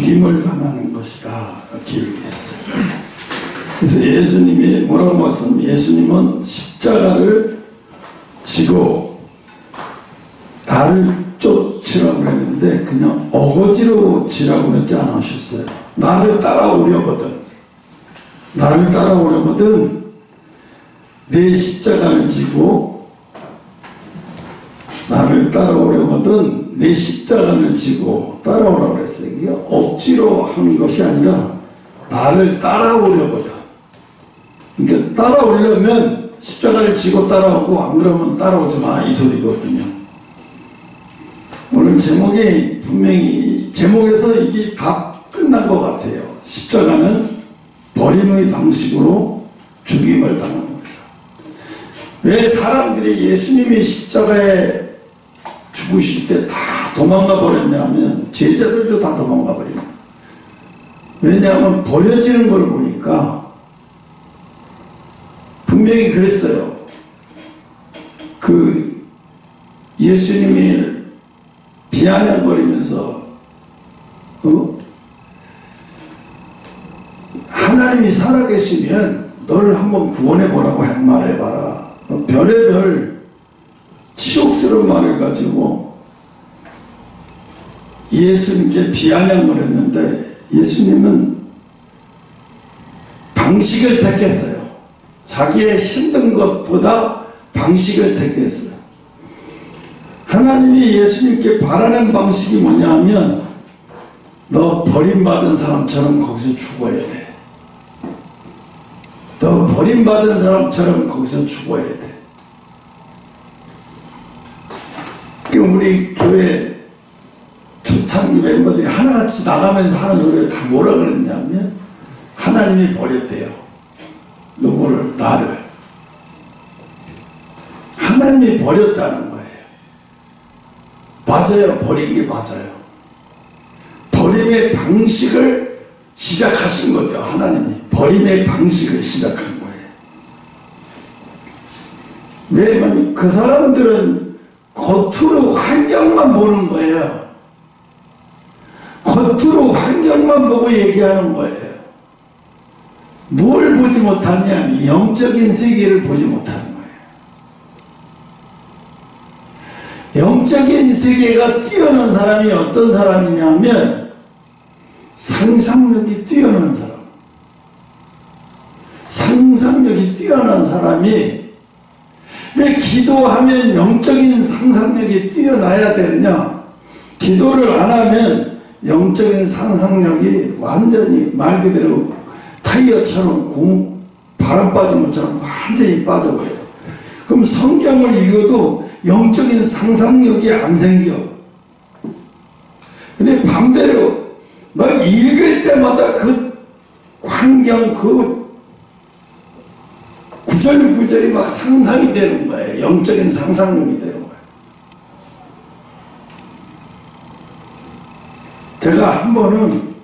죽임을 당하는 것이다 이렇게 얘기했어요. 그래서 예수님이 뭐라고 말씀하면 예수님은 십자가를 지고 나를 쫓으라고 했는데 그냥 어거지로 지라고 그러지 않으셨어요. 나를 따라오려거든 내 십자가를 지고 나를 따라오려거든 내 십자가를 지고 따라오라고 그랬어요. 이게 억지로 하는 것이 아니라 나를 따라오려거든. 그러니까 따라오려면 십자가를 지고 따라오고 안 그러면 따라오지 마 이 소리거든요. 오늘 제목이 분명히 제목에서 이게 다 끝난 것 같아요. 십자가는 버림의 방식으로 죽임을 당하는 거죠. 왜 사람들이 예수님이 십자가에 죽으실 때 다 도망가 버렸냐면 제자들도 다 도망가 버려요. 왜냐하면 버려지는 걸 보니까 분명히 그랬어요. 그 예수님이 비아냥거리면서 하나님이 살아계시면 너를 한번 구원해보라고 말해봐라. 별의별 치욕스러운 말을 가지고 예수님께 비아냥거렸는데 예수님은 방식을 택했어요. 자기의 힘든 것보다 방식을 택했어요. 하나님이 예수님께 바라는 방식이 뭐냐 하면 너 버림받은 사람처럼 거기서 죽어야 돼. 너 버림받은 사람처럼 거기서 죽어야 돼. 우리 교회 초창기 멤버들이 하나같이 나가면서 하는 소리가 다 뭐라 그랬냐면 하나님이 버렸대요. 누구를? 나를. 하나님이 버렸다는 거예요. 맞아요. 버린 게 맞아요. 버림의 방식을 시작하신 거죠. 하나님이 버림의 방식을 시작한 거예요. 왜냐면 그 사람들은 겉으로 환경만 보는 거예요. 겉으로 환경만 보고 얘기하는 거예요. 뭘 보지 못하냐면 영적인 세계를 보지 못하는 거예요. 영적인 세계가 뛰어난 사람이 어떤 사람이냐면 상상력이 뛰어난 사람. 상상력이 뛰어난 사람이 왜 기도하면 영적인 상상력이 뛰어나야 되느냐? 기도를 안 하면 영적인 상상력이 완전히 말 그대로 타이어처럼 바람 빠진 것처럼 완전히 빠져버려요. 그럼 성경을 읽어도 영적인 상상력이 안 생겨. 근데 반대로 막 읽을 때마다 그 환경, 그 구절구절이 막 상상이 되는 거예요. 영적인 상상력이 되는 거예요. 제가 한 번은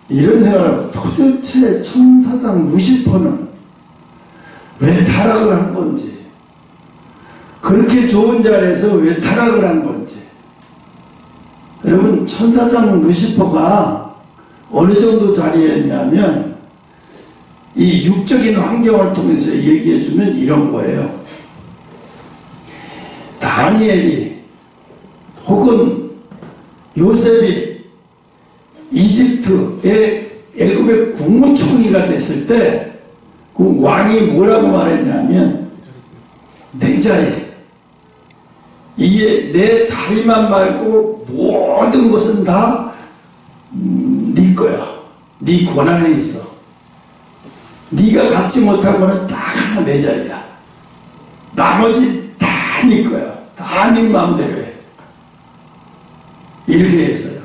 이런 생각을 도대체 천사장 루시퍼는 왜 타락을 한 건지, 그렇게 좋은 자리에서 왜 타락을 한 건지. 여러분, 천사장 루시퍼가 어느 정도 자리였냐면 이 육적인 환경을 통해서 얘기해주면 이런 거예요. 다니엘이 혹은 요셉이 이집트의 애굽의 국무총리가 됐을 때 그 왕이 뭐라고 말했냐면 내 자리, 이게 내 자리만 말고 모든 것은 다 네 거야. 네 권한에 있어. 네가 갖지 못한 거는 딱 하나 내 자리야. 나머지 다 네 거야. 다 네 마음대로 해. 이렇게 했어요.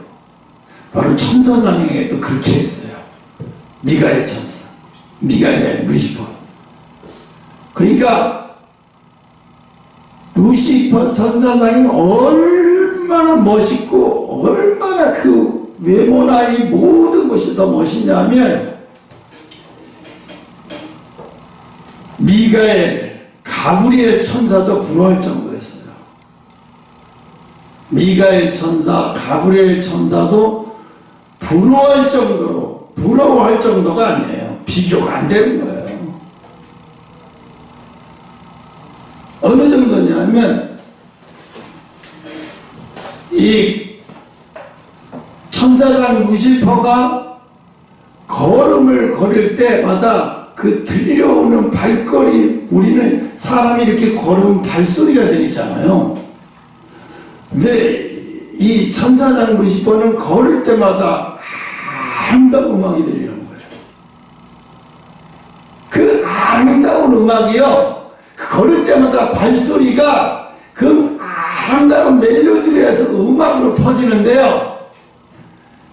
바로 천사장에게도 그렇게 했어요. 미가엘 천사, 미가엘 루시퍼. 그러니까 루시퍼 천사장이 얼마나 멋있고 얼마나 그 외모나 이 모든 것이 더 멋있냐면 미가엘, 가브리엘 천사도 부러울 정도였어요. 미가엘 천사, 가브리엘 천사도 부러워할 정도가 아니에요. 비교가 안 되는 거예요. 어느 정도냐면 이 천사장 루시퍼가 걸음을 걸을 때마다 그 들려오는 발걸이, 우리는 사람이 이렇게 걸으면 발소리가 들리잖아요. 근데 이 천사장 루시퍼는 걸을 때마다 아름다운 음악이 들리는 거예요. 그 아름다운 음악이요, 걸을 때마다 발소리가 그 아름다운 멜로디에서 음악으로 퍼지는데요,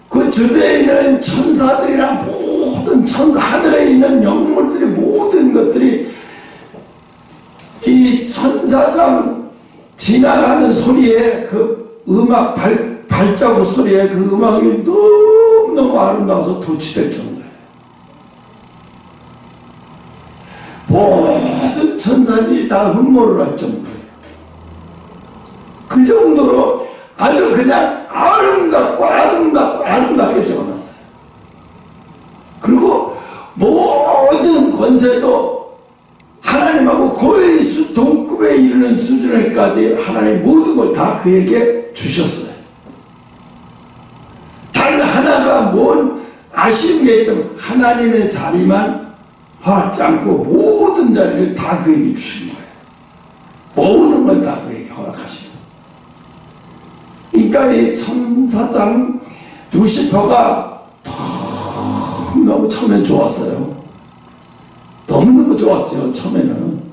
그 주변에 있는 천사들이랑 모든 하늘에 있는 영물들이, 모든 것들이 이 천사장 지나가는 소리에, 그 음악 발자국 소리에 그 음악이 너무너무 아름다워서 도취될 정도예요. 모든 천사들이 다 흠모를 할 정도예요. 그 정도로 아주 그냥 아름답게 적어놨어요. 그리고 모든 권세도 하나님하고 거의 동급에 이르는 수준에까지 하나님 모든 걸 다 그에게 주셨어요. 단 하나가 뭔 아쉬운 게 있다면 하나님의 자리만 허락지 않고 모든 자리를 다 그에게 주신 거예요. 모든 걸 다 그에게 허락하시고. 그러니까 이 천사장 루시퍼가 너무 처음엔 좋았어요. 너무너무 좋았죠. 처음에는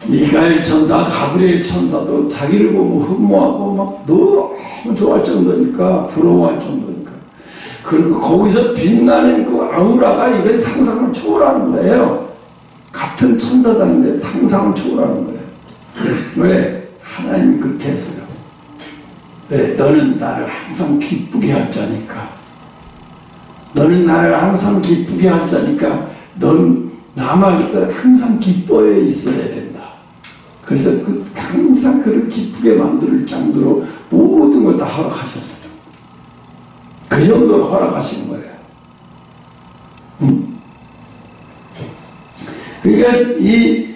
미가엘 천사, 가브리엘 천사도 자기를 보면 흠모하고 막 너무 좋아할 정도니까, 부러워할 정도니까. 그리고 거기서 빛나는 그 아우라가 이게 상상을 초월하는 거예요. 같은 천사장인데 상상을 초월하는 거예요. 왜? 하나님이 그렇게 했어요. 왜? 너는 나를 항상 기쁘게 할 자니까. 너는 나를 항상 기쁘게 할 자니까 넌 나만 항상 기뻐해 있어야 된다. 그래서 항상 그를 기쁘게 만들 정도로 모든 걸 다 허락하셨어요. 그 정도로 허락하신 거예요. 그러니까 이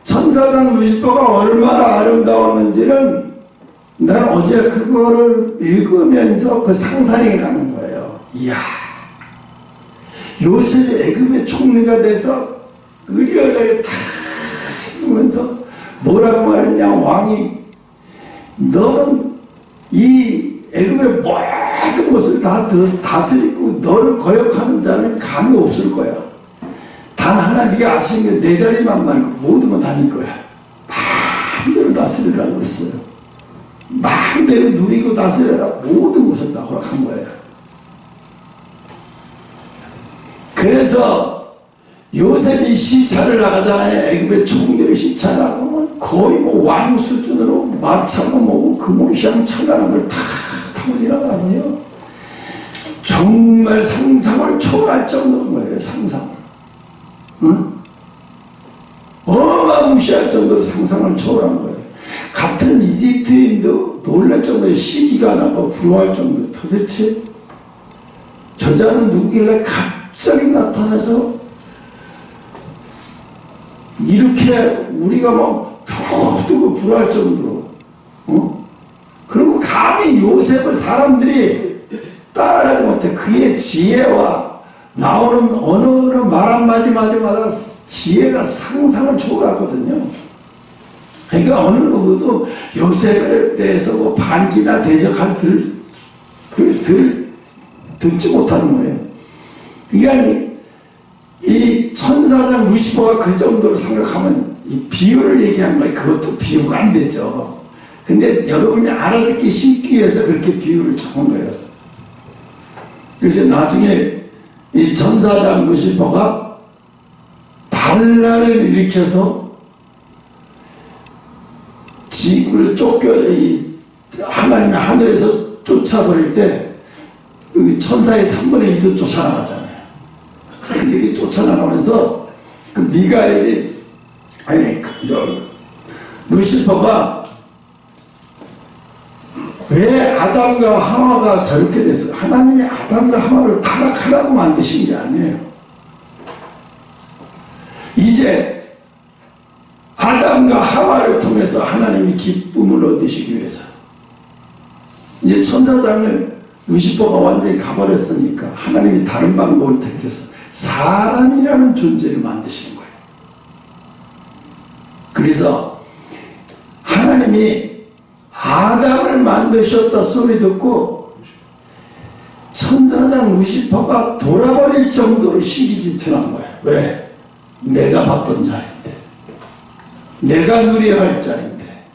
천사장 루시퍼가 얼마나 아름다웠는지는 난 어제 그거를 읽으면서 그 상상이 가는 거예요. 이야, 요셉이 애굽의 총리가 돼서 의리하게 다 읽으면서 뭐라고 말했냐, 왕이 너는 이 애굽의 모든 것을 다 다스리고 너를 거역하는 자는 감이 없을 거야. 단 하나 네가 아시는 게 내 자리만 말고 모든 건 다 네 거야. 마음대로 다스리라고 그랬어요. 마음대로 누리고 다스려라. 모든 것을 다 허락한 거예요. 그래서 요셉이 시차를 나가잖아요. 애굽의 총리를 시차 나가면 거의 뭐 왕 수준으로 마차고 뭐고 금오시장 찬란한 걸 다 타고 지나가고요. 정말 상상을 초월할 정도인 거예요. 상상을. 응? 어마무시할 정도로 상상을 초월한 거예요. 같은 이집트인도 놀랄 정도의 시기가 나고 부러워할 정도로 도대체 저자는 누구길래 갑자기 나타나서 이렇게 우리가 막 두고 부러워할 정도로, 그리고 감히 요셉을 사람들이 따라하지 못해. 그의 지혜와 나오는 어느 말 한마디마다 지혜가 상상을 초월하거든요. 그러니까 어느 누구도 요셉에 대해서 뭐 반기나 대적할 듣지 못하는 거예요. 그러니까 이 천사장 루시퍼가 그 정도로 생각하면 이 비유를 얘기한 거예요. 그것도 비유가 안 되죠. 근데 여러분이 알아듣기 쉽기 위해서 그렇게 비유를 적은 거예요. 그래서 나중에 이 천사장 루시퍼가 반란을 일으켜서 지구를 하나님의 하늘에서 쫓아버릴 때 천사의 3분의 1도 쫓아나갔잖아요. 이렇게 쫓아나가면서 그 미가엘이, 루시퍼가 왜 아담과 하와가 저렇게 됐어요? 하나님이 아담과 하와를 타락하라고 만드신 게 아니에요. 이제 아담과 하와를 통해서 하나님이 기쁨을 얻으시기 위해서 이제 천사장을 루시퍼가 완전히 가버렸으니까 하나님이 다른 방법을 택해서 사람이라는 존재를 만드시는 거예요. 그래서 하나님이 아담을 만드셨다 소리 듣고 천사장 루시퍼가 돌아버릴 정도로 시기질투한 거예요. 왜? 내가 받던 자인데, 내가 누려야 할 자인데,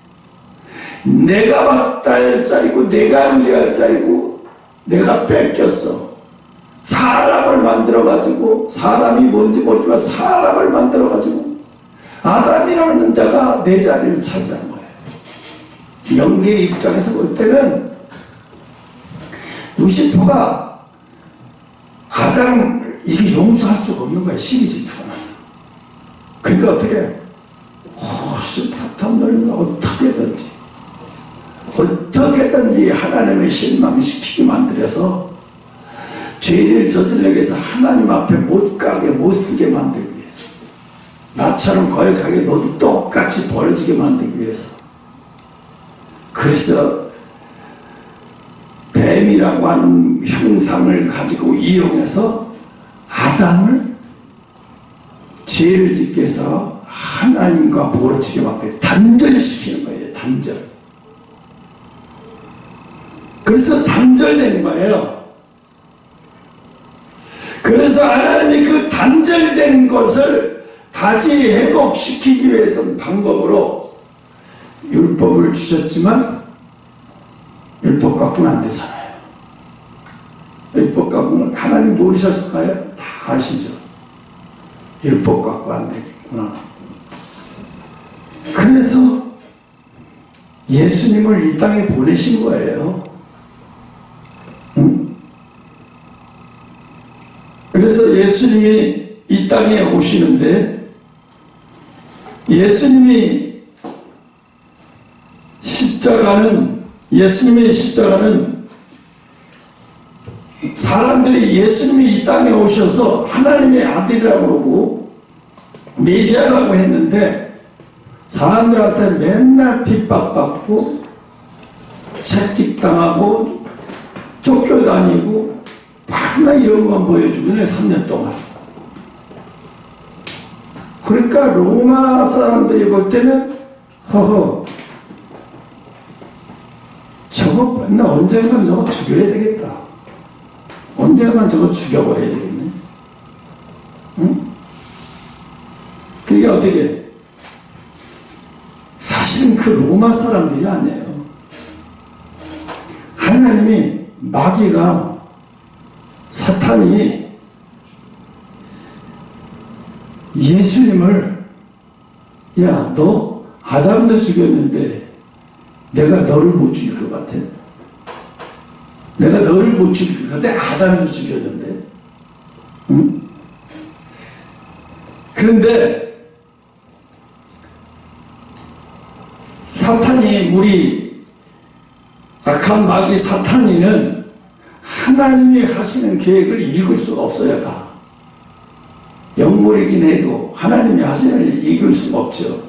내가 받아야 할 자리고 내가 누려야 할 자리고 내가 뺏겼어. 사람을 만들어가지고, 사람이 뭔지 모르지만 사람을 만들어가지고 아담이라는 자가 내 자리를 차지한 거예요. 영계의 입장에서 볼 때는 루시퍼가 아담을 이게 용서할 수가 없는 거야. 시기질투가 나서. 그러니까 어떻게 탐탐거리면 어떻게든지 하나님을 실망시키게 만들어서 죄를 저질러게 해서 하나님 앞에 못 가게 못 쓰게 만들기 위해서, 나처럼 거역하게 너도 똑같이 벌어지게 만들기 위해서. 그래서 뱀이라고 하는 형상을 가지고 이용해서 아담을 죄를 짓게 해서 하나님과 멀어지게 만들게 단절시키는 거예요. 단절. 그래서 단절된 거예요. 그래서 하나님이 그 단절된 것을 다시 회복시키기 위해서 방법으로 율법을 주셨지만 율법 갖고는 안 되잖아요. 율법 갖고는 하나님 모르셨을까요? 다 아시죠. 율법 갖고 안 되겠구나. 그래서 예수님을 이 땅에 보내신 거예요. 응? 그래서 예수님이 이 땅에 오시는데, 예수님의 십자가는 사람들이 예수님이 이 땅에 오셔서 하나님의 아들이라고 그러고 메시아라고 했는데 사람들한테 맨날 핍박받고 채찍당하고 쫓겨다니고 맨날 이런 것만 보여주면 3년 동안. 그러니까 로마 사람들이 볼 때는 허허 저거 맨날 언젠간 저거 죽여야 되겠다. 언젠간 저거 죽여버려야 되겠네. 응? 그게 어떻게? 사실은 그 로마 사람들이 아니에요. 하나님이 마귀가 사탄이 예수님을 야, 너 아담도 죽였는데 내가 너를 못 죽일 것 같아. 내가 너를 못 죽일 것 같아. 아담도 죽였는데. 응? 그런데 사탄이 우리 악한 마귀 사탄이는 하나님이 하시는 계획을 읽을 수가 없어요. 다 영물이긴 해도 하나님이 하시는 일을 읽을 수가 없죠.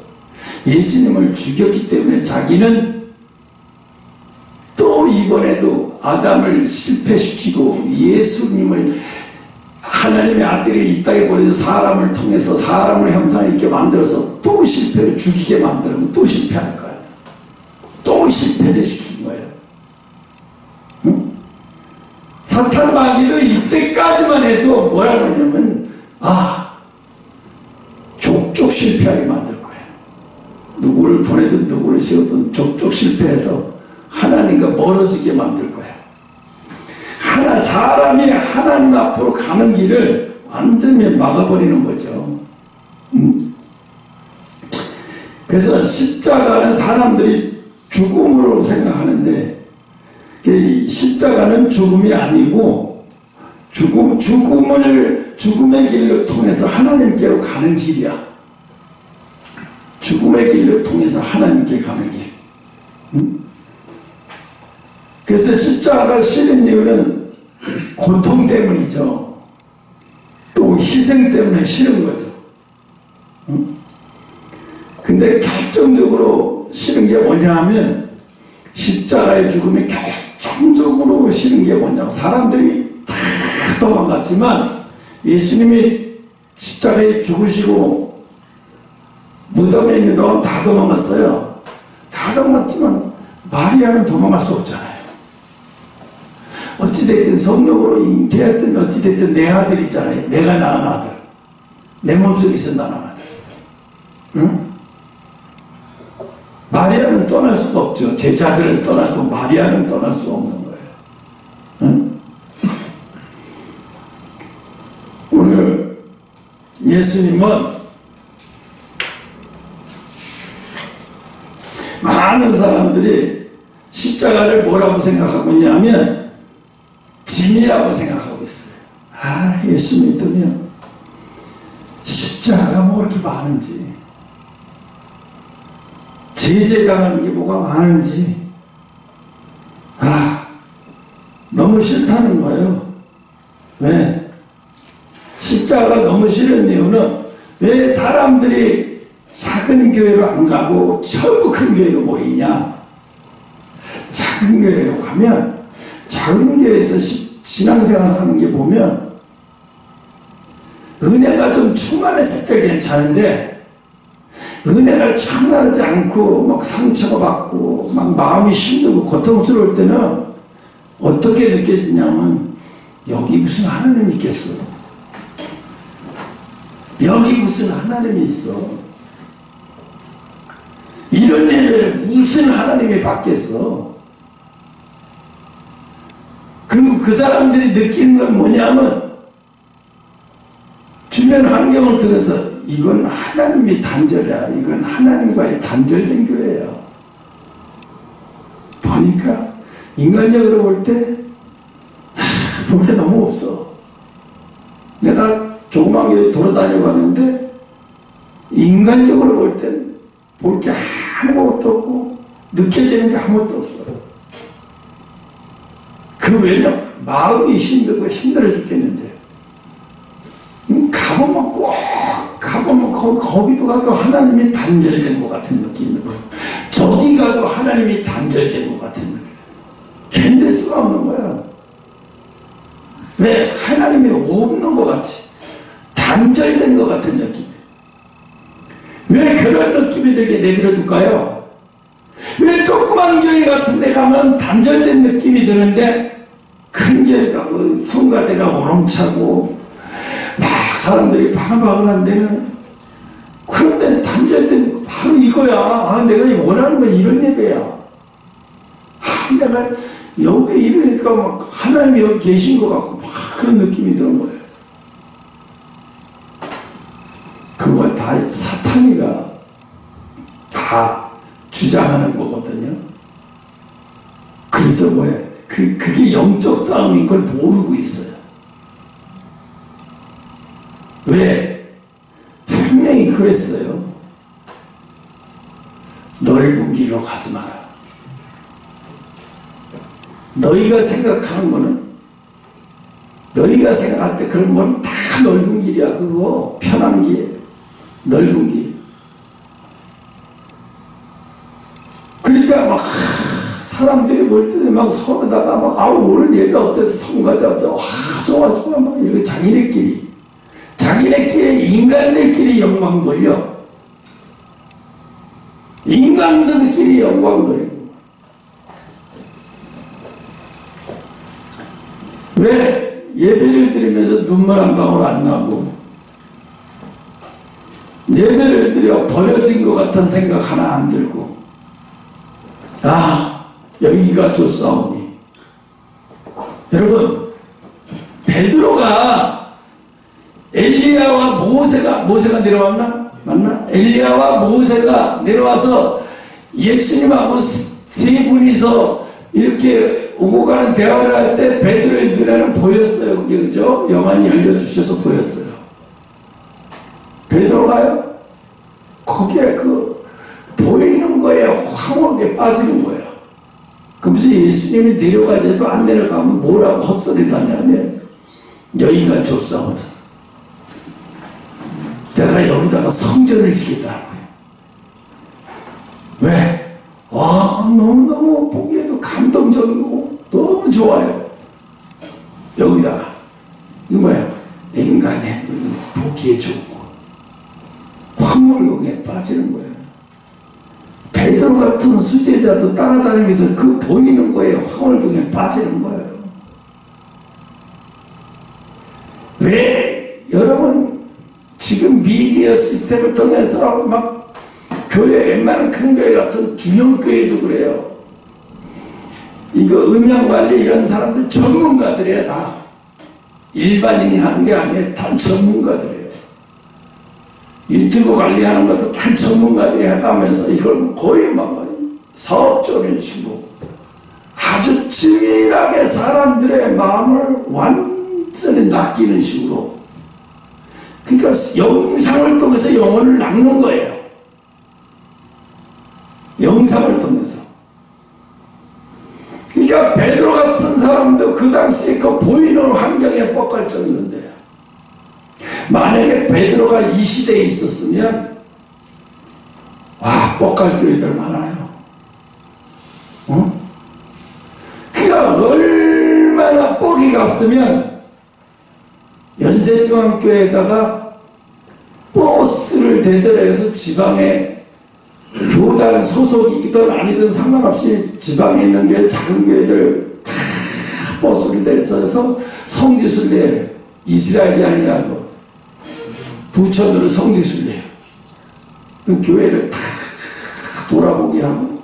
예수님을 죽였기 때문에 자기는 또 이번에도 아담을 실패시키고 예수님을 하나님의 아들을 이 땅에 보내서 사람을 통해서 사람을 형상 있게 만들어서 또 실패를 죽이게 만들면 또 실패할 거예요. 또 실패를 시킨 거예요. 응? 사탄 마귀도 이때까지만 해도 뭐라고 하냐면 족족 실패하게 만들 거예요. 누구를 보내든 누구를 씌우든 족족 실패해서 하나님과 멀어지게 만들 거예요. 사람이 하나님 앞으로 가는 길을 완전히 막아버리는 거죠. 그래서 십자가는 사람들이 죽음으로 생각하는데 십자가는 죽음이 아니고 죽음의 길로 통해서 하나님께로 가는 길이야. 죽음의 길로 통해서 하나님께 가는 길. 그래서 십자가가 싫은 이유는 고통 때문이죠. 또 희생 때문에 싫은 거죠. 근데 결정적으로 싫은 게 뭐냐 하면, 십자가의 죽음이 결정적으로 싫은 게 뭐냐면, 사람들이 다 도망갔지만 예수님이 십자가에 죽으시고 무덤에 있는 동안 다 도망갔어요. 다 도망갔지만 마리아는 도망갈 수 없잖아요. 어찌됐든 성령으로 잉태했든 어찌됐든 내 아들이잖아요. 내가 낳은 아들, 내 몸속에서 낳은 아들. 응? 마리아는 떠날 수가 없죠. 제자들은 떠나도 마리아는 떠날 수 없는 거예요. 응? 오늘 예수님은 많은 사람들이 십자가를 뭐라고 생각하고 있냐면 짐이라고 생각하고 있어요. 아, 예수 믿으면 십자가가 뭐 그렇게 많은지, 제재당하는 게 뭐가 많은지, 아, 너무 싫다는 거예요. 왜? 십자가가 너무 싫은 이유는 왜 사람들이 작은 교회로 안 가고 전부 큰 교회로 모이냐? 작은 교회로 가면, 작은 교회에서 신앙생활 하는 게 보면 은혜가 좀 충만했을 때 괜찮은데, 은혜가 충만하지 않고 막 상처가 받고 막 마음이 힘들고 고통스러울 때는 어떻게 느껴지냐면, 여기 무슨 하나님이 있겠어? 여기 무슨 하나님이 있어? 이런 예배를 무슨 하나님이 받겠어? 그리고 그 사람들이 느끼는 건 뭐냐면, 주변 환경을 들어서 이건 하나님이 단절이야, 이건 하나님과의 단절된 교회야. 보니까 인간적으로 볼 때 볼 게 너무 없어. 내가 조그만 교회 돌아다녀 봤는데 인간적으로 볼 땐 볼 게 아무것도 없고 느껴지는 게 아무것도 없어요. 그 왜냐? 마음이 힘들고 힘들어 죽겠는데, 가보면 꼭 가보면 거기도 가도 하나님이 단절된 것 같은 느낌이 들고, 저기 가도 하나님이 단절된 것 같은 느낌. 견딜 수가 없는 거야. 왜? 하나님이 없는 것 같이 단절된 것 같은 느낌. 왜 그런 느낌이 들게 내버려 둘까요? 왜 조그만 교회 같은 데 가면 단절된 느낌이 드는데, 큰 교회 가고 성가대가 오롱차고 막 사람들이 바글바글한 데는, 그런데 단절된, 바로 이거야. 아, 내가 원하는 건 이런 예배야. 아, 내가 여기 이러니까 막 하나님이 여기 계신 것 같고 막 그런 느낌이 드는 거예요. 그거 다 사탄이가 다 주장하는 거거든요. 그래서 뭐예요? 그게 영적 싸움인 걸 모르고 있어요. 왜? 분명히 그랬어요. 넓은 길로 가지 마라. 너희가 생각하는 거는, 너희가 생각할 때 그런 거는 다 넓은 길이야. 그거 편한 길, 넓은 길. 그러니까 막 사람들이 볼 때 막 서로다가 막, 아, 오늘 예배 어때서 성가대 어때서, 좋아 좋아 막 이렇게 자기네끼리 인간들끼리 영광 돌려. 인간들끼리 영광 돌리고. 왜? 예배를 드리면서 눈물 한 방울 안 나고, 예배를 드려 버려진 것 같은 생각 하나 안 들고, 아, 여기가 좋사오니. 여러분, 베드로가 엘리야와 모세가 내려왔나? 맞나? 엘리야와 모세가 내려와서 예수님하고 세 분이서 이렇게 오고 가는 대화를 할 때 베드로의 눈에는 보였어요. 그죠? 영안이 열려주셔서 보였어요. 베드로가요? 거기에 그 보이는 거에 황홀하게 빠지는 거예요. 그러면서 예수님이 내려가지도 안 내려가면 뭐라고 헛소리를 하냐면 여기가 좁사오다. 내가 여기다가 성전을 지겠다고요. 왜? 와, 너무너무 보기에도 감동적이고 너무 좋아요. 여기다가 이거 뭐야? 인간의 보기에 좋은 거. 황홀경에 빠지는 거예요. 베드로 같은 수제자도 따라다니면서 그 보이는 거에 황홀경에 빠지는 거예요. 왜 여러분 지금 미디어 시스템을 통해서 막 교회 웬만한 큰 교회 같은 중형 교회도 그래요. 이거 음향관리 이런 사람들 전문가들이에요. 다 일반인이 하는 게 아니에요. 다 전문가들이에요. 유튜브 관리하는 것도 다 전문가들이 하면서 이걸 거의 막 사업적인 식으로 아주 치밀하게 사람들의 마음을 완전히 낚이는 식으로, 그러니까 영상을 통해서 영혼을 낚는 거예요. 영상을 통해서. 그러니까 베드로 같은 사람도 그 당시에 그 보이는 환경에 뻑갈졌는데, 만약에 베드로가 이 시대에 있었으면 와, 뻑갈교회들 많아요. 그가 얼마나 뻑이 갔으면 연세중앙교회에다가 버스를 대절해서 지방에 교단 소속이든 아니든 상관없이 지방에 있는 교회, 작은 교회들 다 버스를 대절해서 성지순례, 이스라엘이 아니라고 부천으로 성지순례, 그 교회를 다 돌아보게 하고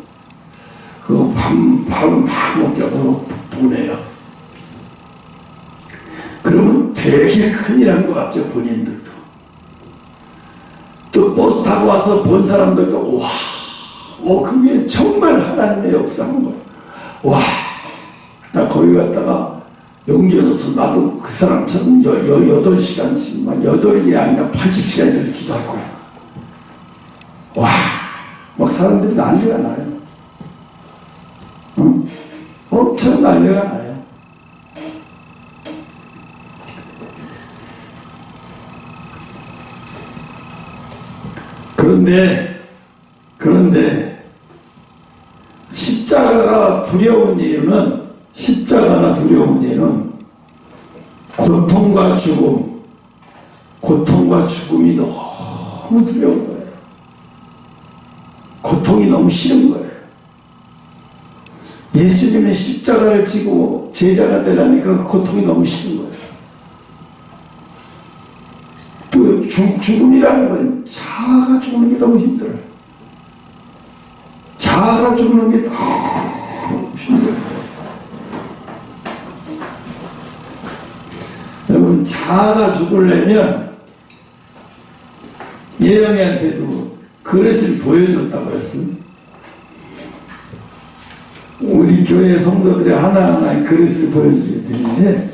그거 밥을 막 먹게 하고 보내요. 그러면 되게 큰일 한 것 같죠, 본인들도. 또 버스 타고 와서 본 사람들도 와, 그게 정말 하나님의 역사인 거예요. 와, 나 거기 갔다가 용기얻어서 나도 그 사람처럼 8시간씩, 막 8일이 아니라 80시간을 기도할 거야. 와, 막 사람들이 난리가 나요. 응? 엄청 난리가 나요. 그런데 십자가가 두려운 이유는 고통과 죽음이 너무 두려운 거예요. 고통이 너무 싫은 거예요. 예수님의 십자가를 지고 제자가 되려니까 그 고통이 너무 싫은 거예요. 또 죽음이라는 건 자아가 죽는 게 너무 힘들어요. 자아가 죽는 게 너무 힘들어요. 여러분, 자아가 죽으려면 예령이한테도 그릇을 보여줬다고 했습니다. 우리 교회 성도들이 하나하나 그릇을 보여줘야 되는데,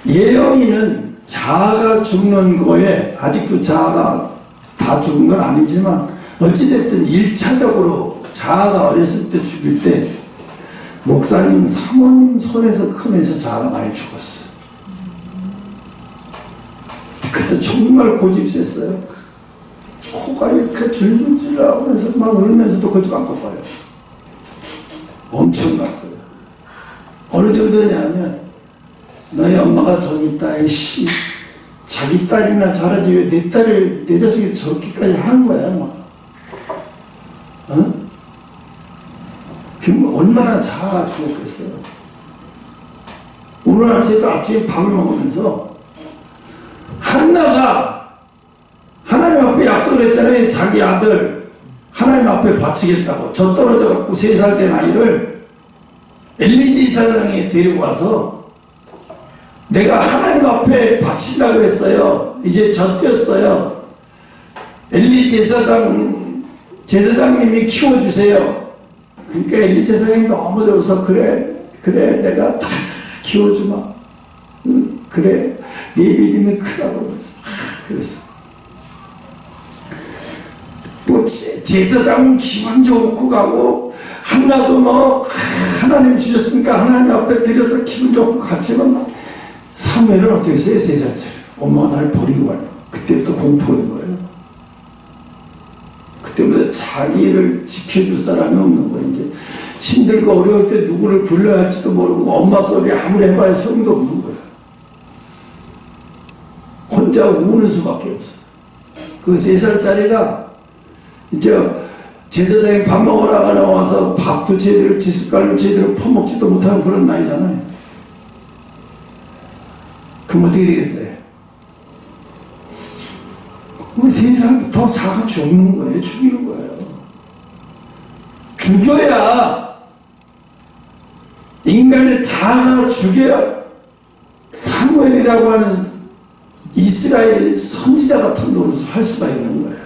예영이는 자아가 죽는 거에, 아직도 자아가 다 죽은 건 아니지만 어찌됐든 1차적으로 자아가 어렸을 때 죽일 때 목사님 사모님 손에서 크면서 자아가 많이 죽었어요. 그때 정말 고집 셌어요. 코가 이렇게 줄줄줄 나오면서 막 울면서도 고집 안 꺾어요. 엄청 났어요. 어느 정도냐면, 너희 엄마가 저기 있다, 이씨, 자기 딸이나 잘하지 왜 내 딸을, 내 자식이 저렇게까지 하는 거야, 막. 그럼 얼마나 자아가 죽었겠어요. 오늘 아침에 밥을 먹으면서 한나가 하나님 앞에 약속을 했잖아요. 자기 아들 하나님 앞에 바치겠다고. 저 떨어져 갖고 3살 된 아이를 엘리지 이사장에 데리고 와서 내가 하나님 앞에 바친다고 했어요. 이제 젖뛰었어요. 엘리 제사장님이 키워주세요. 그러니까 엘리 제사장이 너무 좋아서 그래 내가 다 키워주마. 그래 네 믿음이 크다고 그랬어. 또 제사장은 기분 좋고 가고, 하나도 뭐 하나님 주셨으니까 하나님 앞에 드려서 기분 좋고 갔지만, 사무엘은 어떻게 했어요? 3살짜리 엄마가 날 버리고 가요. 그때부터 공포인 거예요. 그때부터 자기를 지켜줄 사람이 없는 거예요. 이제 힘들고 어려울 때 누구를 불러야 할지도 모르고, 엄마 소리 아무리 해봐야 소용도 없는 거예요. 혼자 우는 수밖에 없어요. 그 3살짜리가 이제 제사장이 밥 먹으러 나와서 밥도 제대로 지숟갈로 제대로 퍼먹지도 못하는 그런 나이잖아요. 그럼 어떻게 되겠어요? 우리 3살부터 자가 죽는 거예요. 죽이는 거예요. 죽여야, 인간의 자가 죽여야 사무엘이라고 하는 이스라엘 선지자 같은 노릇을 할 수가 있는 거예요.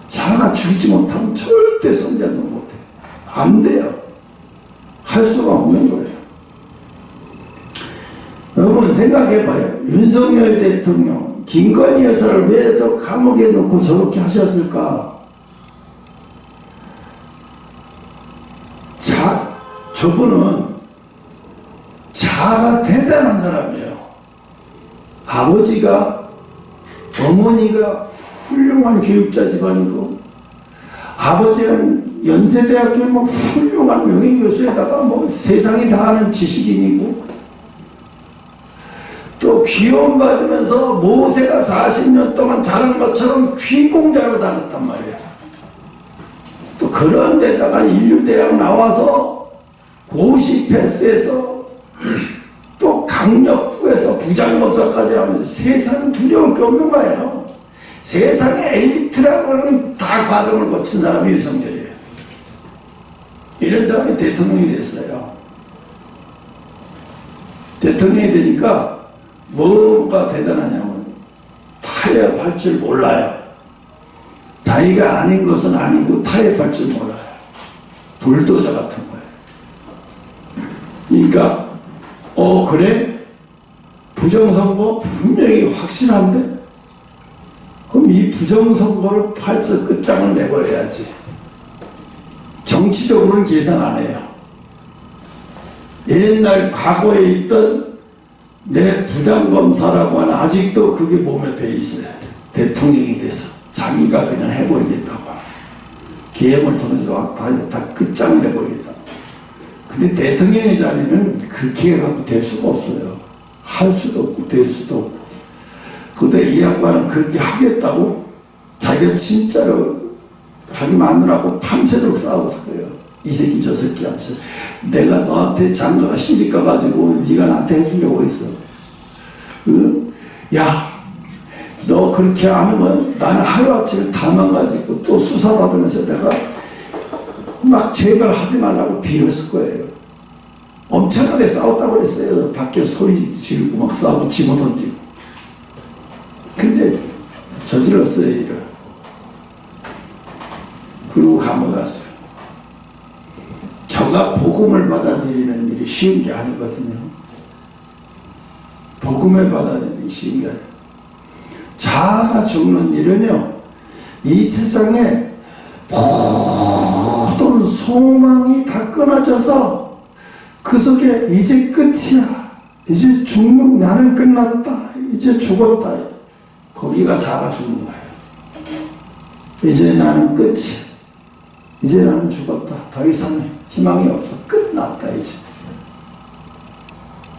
자가 죽이지 못하면 절대 선지자도 못해. 안 돼요. 할 수가 없는 거예요. 여러분 생각해봐요. 윤석열 대통령, 김건희 여사를 왜 저 감옥에 넣고 저렇게 하셨을까? 저분은 자가 대단한 사람이에요. 아버지가, 어머니가 훌륭한 교육자 집안이고, 아버지는 연세대학교 뭐 훌륭한 명예교수에다가 뭐 세상이 다 아는 지식인이고, 또 귀여움 받으면서 모세가 40년 동안 자란 것처럼 귀공자로 다녔단 말이에요. 또 그런 데다가 인류대학 나와서 고시 패스해서 또 강력부에서 부장검사까지 하면서 세상 두려울 게 없는 거예요. 세상의 엘리트라고 하는 다 과정을 거친 사람이 윤석열이에요. 이런 사람이 대통령이 됐어요. 대통령이 되니까 뭐가 대단하냐면 타협할 줄 몰라요. 자기가 아닌 것은 아니고 타협할 줄 몰라요. 불도저 같은 거예요. 그러니까 그래? 부정선거 분명히 확실한데? 그럼 이 부정선거를 팔자 끝장을 내버려야지. 정치적으로는 계산 안 해요. 옛날 과거에 있던 내 부장검사라고 하는, 아직도 그게 몸에 배 있어요. 대통령이 돼서 자기가 그냥 해버리겠다고, 계엄을 통해서 다 끝장을 내버리겠다고. 근데 대통령의 자리는 그렇게 해갖고 될 수가 없어요. 할 수도 없고 될 수도 없고. 그때 이 양반은 그렇게 하겠다고 자기가 진짜로 자기 마누라하고 밤새도록 싸웠어요. 이 새끼 저 새끼 하면서, 내가 너한테 장가가 시집가 가지고 네가 나한테 해주려고 했어. 응? 야, 너 그렇게 안 하면 나는 하루아침에 다 망가지고 또 수사받으면서 내가 막 제발 하지 말라고 비웠을 거예요. 엄청나게 싸웠다고 그랬어요. 밖에 소리 지르고 막 싸우고 집어 던지고. 근데 저질렀어요, 일을. 그리고 감옥에 갔어요. 저가 복음을 받아들이는 일이 쉬운 게 아니거든요. 복음을 받아들이기 쉬운 게 아니에요. 자아가 죽는 일은요, 이 세상에 모든 소망이 다 끊어져서 그 속에 이제 끝이야, 이제 죽는, 나는 끝났다, 이제 죽었다, 거기가 자아가 죽는 거예요. 이제 나는 끝이야, 이제 나는 죽었다, 더 이상 희망이 없어, 끝났다 이제.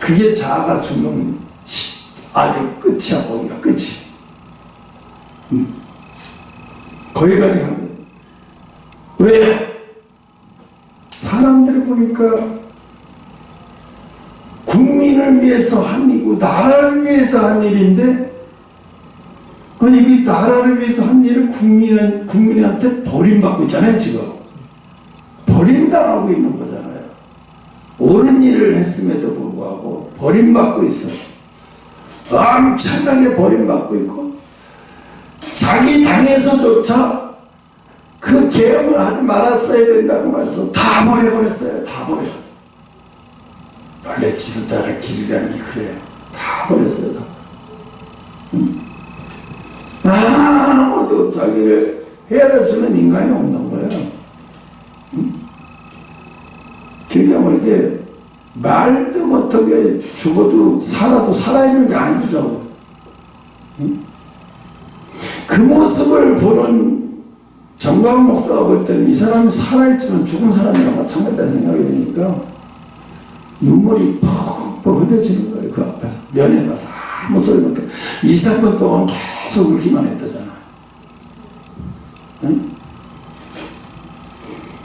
그게 자아가 죽는 아주 끝이야. 거기가 끝이. 거기까지 간 거예요. 왜? 사람들 보니까 국민을 위해서 한 일이고 나라를 위해서 한 일인데, 아니 그 나라를 위해서 한 일을 국민한테 버림받고 있잖아요. 지금 버림당하고 있는 거잖아요. 옳은 일을 했음에도 불구하고 버림받고 있어요. 엄청나게 버림받고 있고, 자기 당에서조차 그 계엄을 하지 말았어야 된다고 해서 다 버려버렸어요. 다 버려. 원래 지도자를 기르려는 게 그래요. 다 버렸어요. 다. 아무도 자기를 헤아려주는 인간이 없는 거예요. 응? 그러니까 뭐 이렇게 말도 못하게 죽어도 살아도 살아있는 게 아니더라고. 응? 그 모습을 보는 정광훈 목사가 볼 때는 이 사람이 살아있지만 죽은 사람이랑 마찬가지다 생각이 드니까 눈물이 퍽퍽 흘려지는 거예요. 그 앞에서 면회 가서 아무 소리 못하고 2~3분 동안 계속 울기만 했다잖아. 응?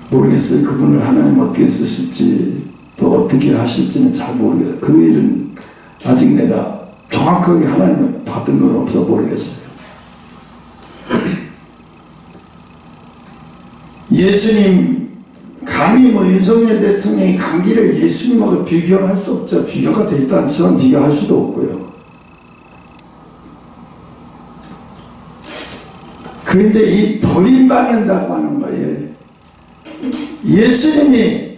모르겠어요. 그분을 하나님 어떻게 쓰실지 또 어떻게 하실지는 잘 모르겠어요. 그 일은 아직 내가 정확하게 하나님을 받은 건 없어 모르겠어요. 예수님, 감히 뭐 윤석열 대통령이 감기를 예수님하고 비교할 수 없죠. 비교가 되지도 않지만 비교할 수도 없고요. 그런데 이 버림받는다고 하는 거예요. 예수님이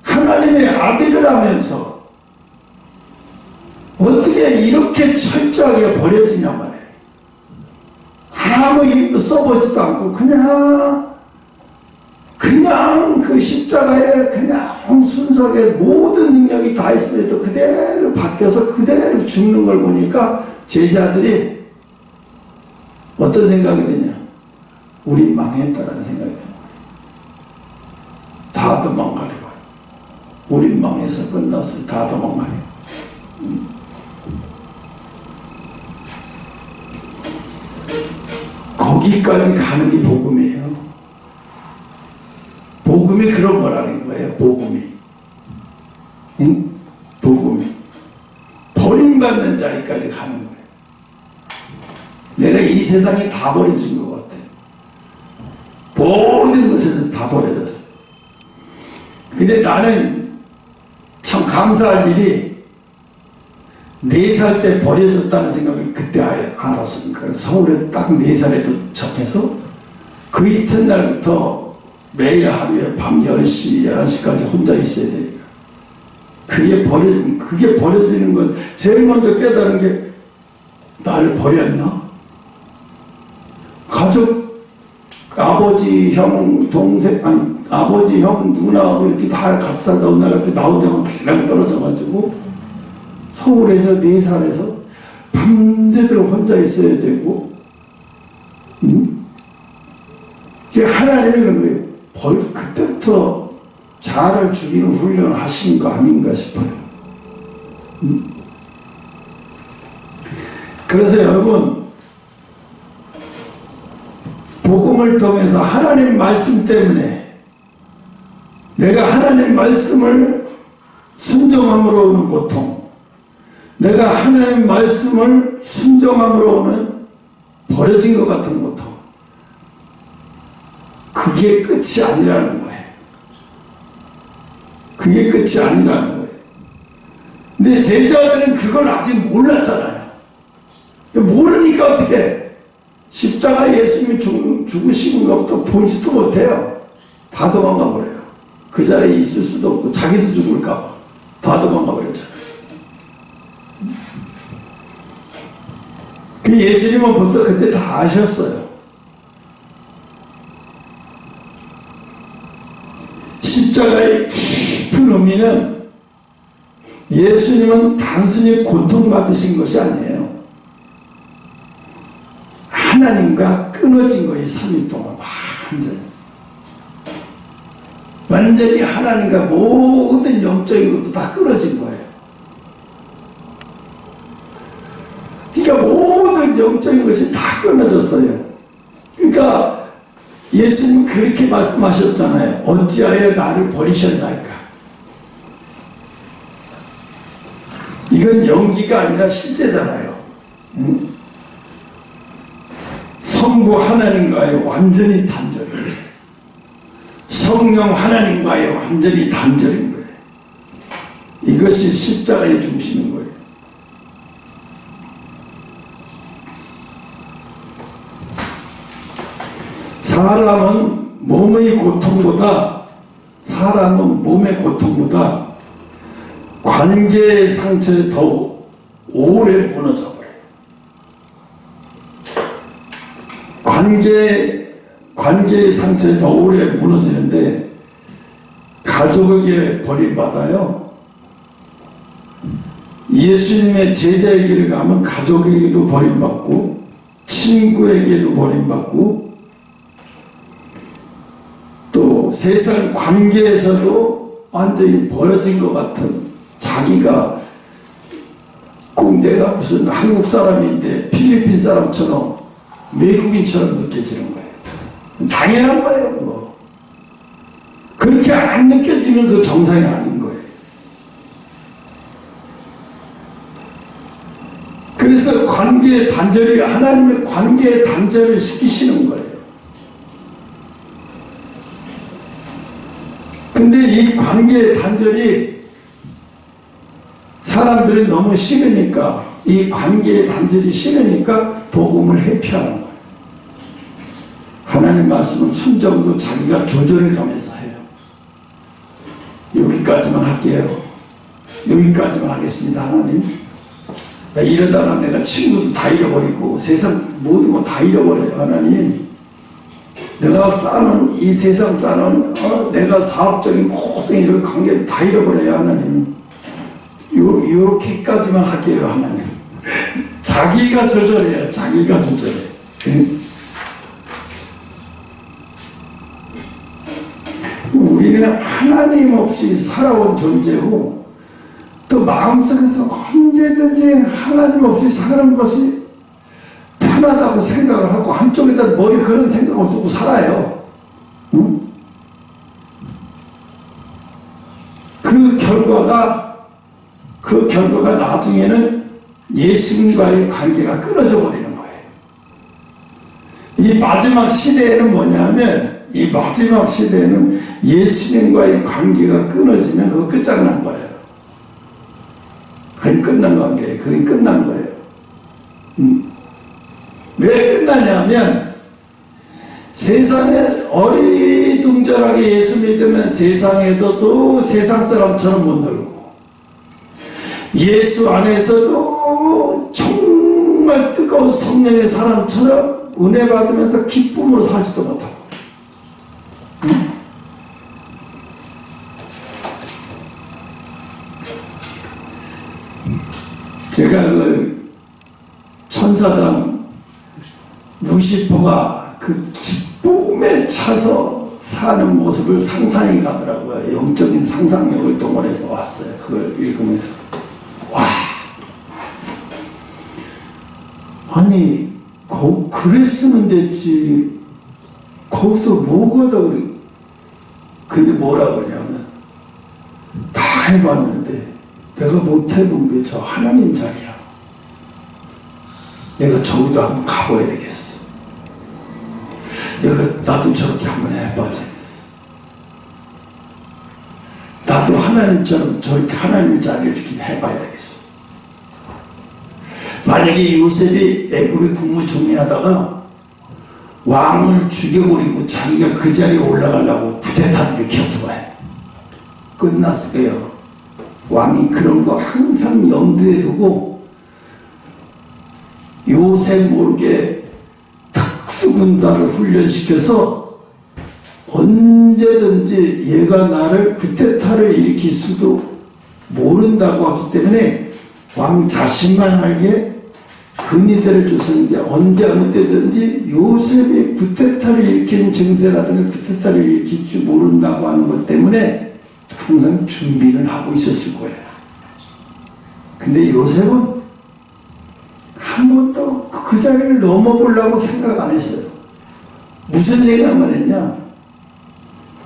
하나님의 아들이라면서 어떻게 이렇게 철저하게 버려지냐 말이에요. 아무 힘도 써보지도 않고 그냥 그 십자가에 그냥 순수하게 모든 능력이 다 있음에도 그대로 바뀌어서 그대로 죽는 걸 보니까 제자들이 어떤 생각이 드냐? 우리 망했다라는 생각이 드는 거예요. 다 도망가려고. 우린 망해서 끝났어. 다 도망가려고. 거기까지 가는 게 복음이에요. 복음이 그런 거라는 거예요. 복음이. 응? 복음이. 버림받는 자리까지 가는 거예요. 내가 이 세상에 다 버려진 것 같아. 모든 것에서 다 버려졌어. 근데 나는 참 감사할 일이 4살 때 버려졌다는 생각을 그때 알았으니까 서울에 딱 4살에 도착해서 그 이튿날부터 매일 하루에 밤 10시, 11시까지 혼자 있어야 되니까 그게 버려지는 것 제일 먼저 깨달은 게 나를 버렸나? 가족, 아버지, 형, 동생, 아니 아버지, 형, 누나하고 이렇게 다 같이 살다 어느 날 이렇게 나오자마자 발랑 떨어져가지고 서울에서 4살에서 밤새도록 혼자 있어야 되고, 하나님이 그런 거예요. 벌써 그때부터 자아를 죽이는 훈련을 하신 거 아닌가 싶어요. 그래서 여러분, 복음을 통해서 하나님 말씀 때문에 내가 하나님 말씀을 순종함으로 오는 고통, 내가 하나님 말씀을 순종함으로 오는 버려진 것 같은 고통, 그게 끝이 아니라는 거예요. 그게 끝이 아니라는 거예요. 근데 제자들은 그걸 아직 몰랐잖아요. 모르니까 어떻게 십자가 예수님이 죽으시는 것부터 보지도 못해요. 다 도망가 버려요. 그 자리에 있을 수도 없고 자기도 죽을까 봐 다 도망가 버렸잖아요. 그 예수님은 벌써 그때 다 아셨어요. 십자가의 깊은 의미는 예수님은 단순히 고통받으신 것이 아니에요. 하나님과 끊어진 거예요. 3일 동안 완전히 하나님과 모든 영적인 것도 다 끊어진 거예요. 그러니까 모든 영적인 것이 다 끊어졌어요. 그러니까 예수님은 그렇게 말씀하셨잖아요. 어찌하여 나를 버리셨나이까. 이건 연기가 아니라 실제잖아요. 성부 하나님과의 완전히 단절이에요. 성령 하나님과의 완전히 단절인 거예요. 이것이 십자가에 죽으시는 거예요. 사람은 몸의 고통보다 관계의 상처에 더 오래 무너져 버려요. 관계 관계의 상처에 더 오래 무너지는데 가족에게 버림받아요. 예수님의 제자의 길을 가면 가족에게도 버림받고 친구에게도 버림받고 또 세상 관계에서도 완전히 버려진 것 같은, 자기가 꼭 내가 무슨 한국 사람인데 필리핀 사람처럼 외국인처럼 느껴지는 거예요. 당연한 거예요. 그거. 그렇게 안 느껴지면 그 정상이 아닌 거예요. 그래서 관계의 단절이, 하나님의 관계의 단절을 시키시는 거예요. 근데 이 관계의 단절이 사람들이 너무 싫으니까, 이 관계의 단절이 싫으니까 복음을 회피하는 거예요. 하나님 말씀은 순종도 자기가 조절해 가면서 해요. 여기까지만 할게요. 여기까지만 하겠습니다, 하나님. 이러다가 내가 친구도 다 잃어버리고 세상 모든 거 다 잃어버려요, 하나님. 내가 쌓는 이 세상 쌓는 내가 사업적인 모든 이런 관계를 다 잃어버려요, 하나님. 요렇게까지만 할게요, 하나님. 자기가 조절해요. 자기가 조절해. 우리는 하나님 없이 살아온 존재고, 또 마음속에서 언제든지 하나님 없이 사는 것이 편하다고 생각을 하고 한쪽에다 머리 그런 생각을 두고 살아요. 응? 그 결과가 나중에는 예수님과의 관계가 끊어져 버리는 거예요. 이 마지막 시대에는 뭐냐면, 이 마지막 시대에는 예수님과의 관계가 끊어지면 그거 끝장난 거예요. 그게 끝난 관계예요. 그게 끝난 거예요. 왜 끝나냐면, 세상에 어리둥절하게 예수 믿으면 세상에도 또 세상 사람처럼 못놀고, 예수 안에서도 정말 뜨거운 성령의 사람처럼 은혜 받으면서 기쁨으로 살지도 못하고. 제가 그 천사장 루시퍼가 그 기쁨에 차서 사는 모습을 상상이 가더라고요. 영적인 상상력을 동원해서 왔어요. 그걸 읽으면서. 와, 아니 그랬으면 됐지, 거기서 뭐가 더 그래. 근데 뭐라 그러냐면, 다 해봤는데 내가 못해본 게 저 하나님 자리야. 내가 저기도 한번 가봐야 되겠어. 나도 저렇게 한번 해봐야 되겠어. 나도 하나님처럼 저렇게 하나님의 자리를 이렇게 해봐야 되겠어. 만약에 요셉이 애굽의 국무총리하다가 왕을 죽여버리고 자기가 그 자리에 올라가려고 쿠데타를 일으켰어 봐요. 끝났을 거예요. 왕이 그런 거 항상 염두에 두고 요셉 모르게 특수군사를 훈련시켜서 언제든지 얘가 나를 쿠데타를 일으킬 수도 모른다고 하기 때문에 왕 자신만 알게 근위대를 줬었는데, 언제 어느 때든지 요셉이 쿠데타를 일으키는 증세라든가 쿠데타를 일으킬 줄 모른다고 하는 것 때문에 항상 준비는 하고 있었을 거예요. 근데 요셉은 한 번도 그 자리를 넘어보려고 생각 안 했어요. 무슨 생각만 했냐?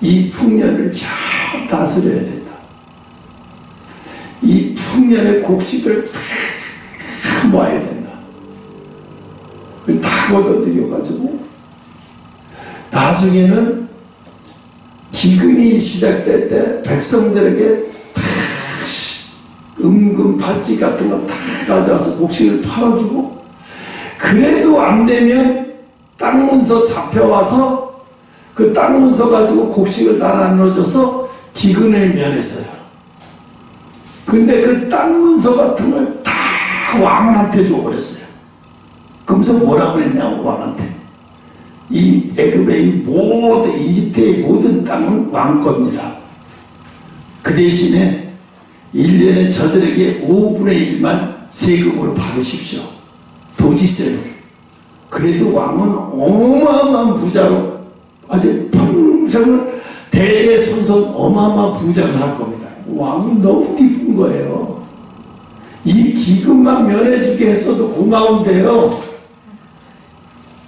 이 풍년을 잘 다스려야 된다. 이 풍년의 곡식을 다 모아야 된다. 다 걷어들여가지고 나중에는 기근이 시작될 때 백성들에게 다 은금 팔찌 같은 거 다 가져와서 곡식을 팔아주고, 그래도 안 되면 땅 문서 잡혀와서 그 땅 문서 가지고 곡식을 나눠줘서 기근을 면했어요. 근데 그 땅 문서 같은 걸 다 왕한테 줘버렸어요. 그러면서 뭐라고 했냐고, 왕한테. 이 애굽의 모든 이집트의 모든 땅은 왕 겁니다. 그 대신에 1년에 저들에게 5분의 1만 세금으로 받으십시오. 도지세로. 그래도 왕은 어마어마한 부자로 아주 평생을 대대손손 어마어마한 부자로 살 겁니다. 왕은 너무 기쁜 거예요. 이 기근만 면해주게 했어도 고마운데요.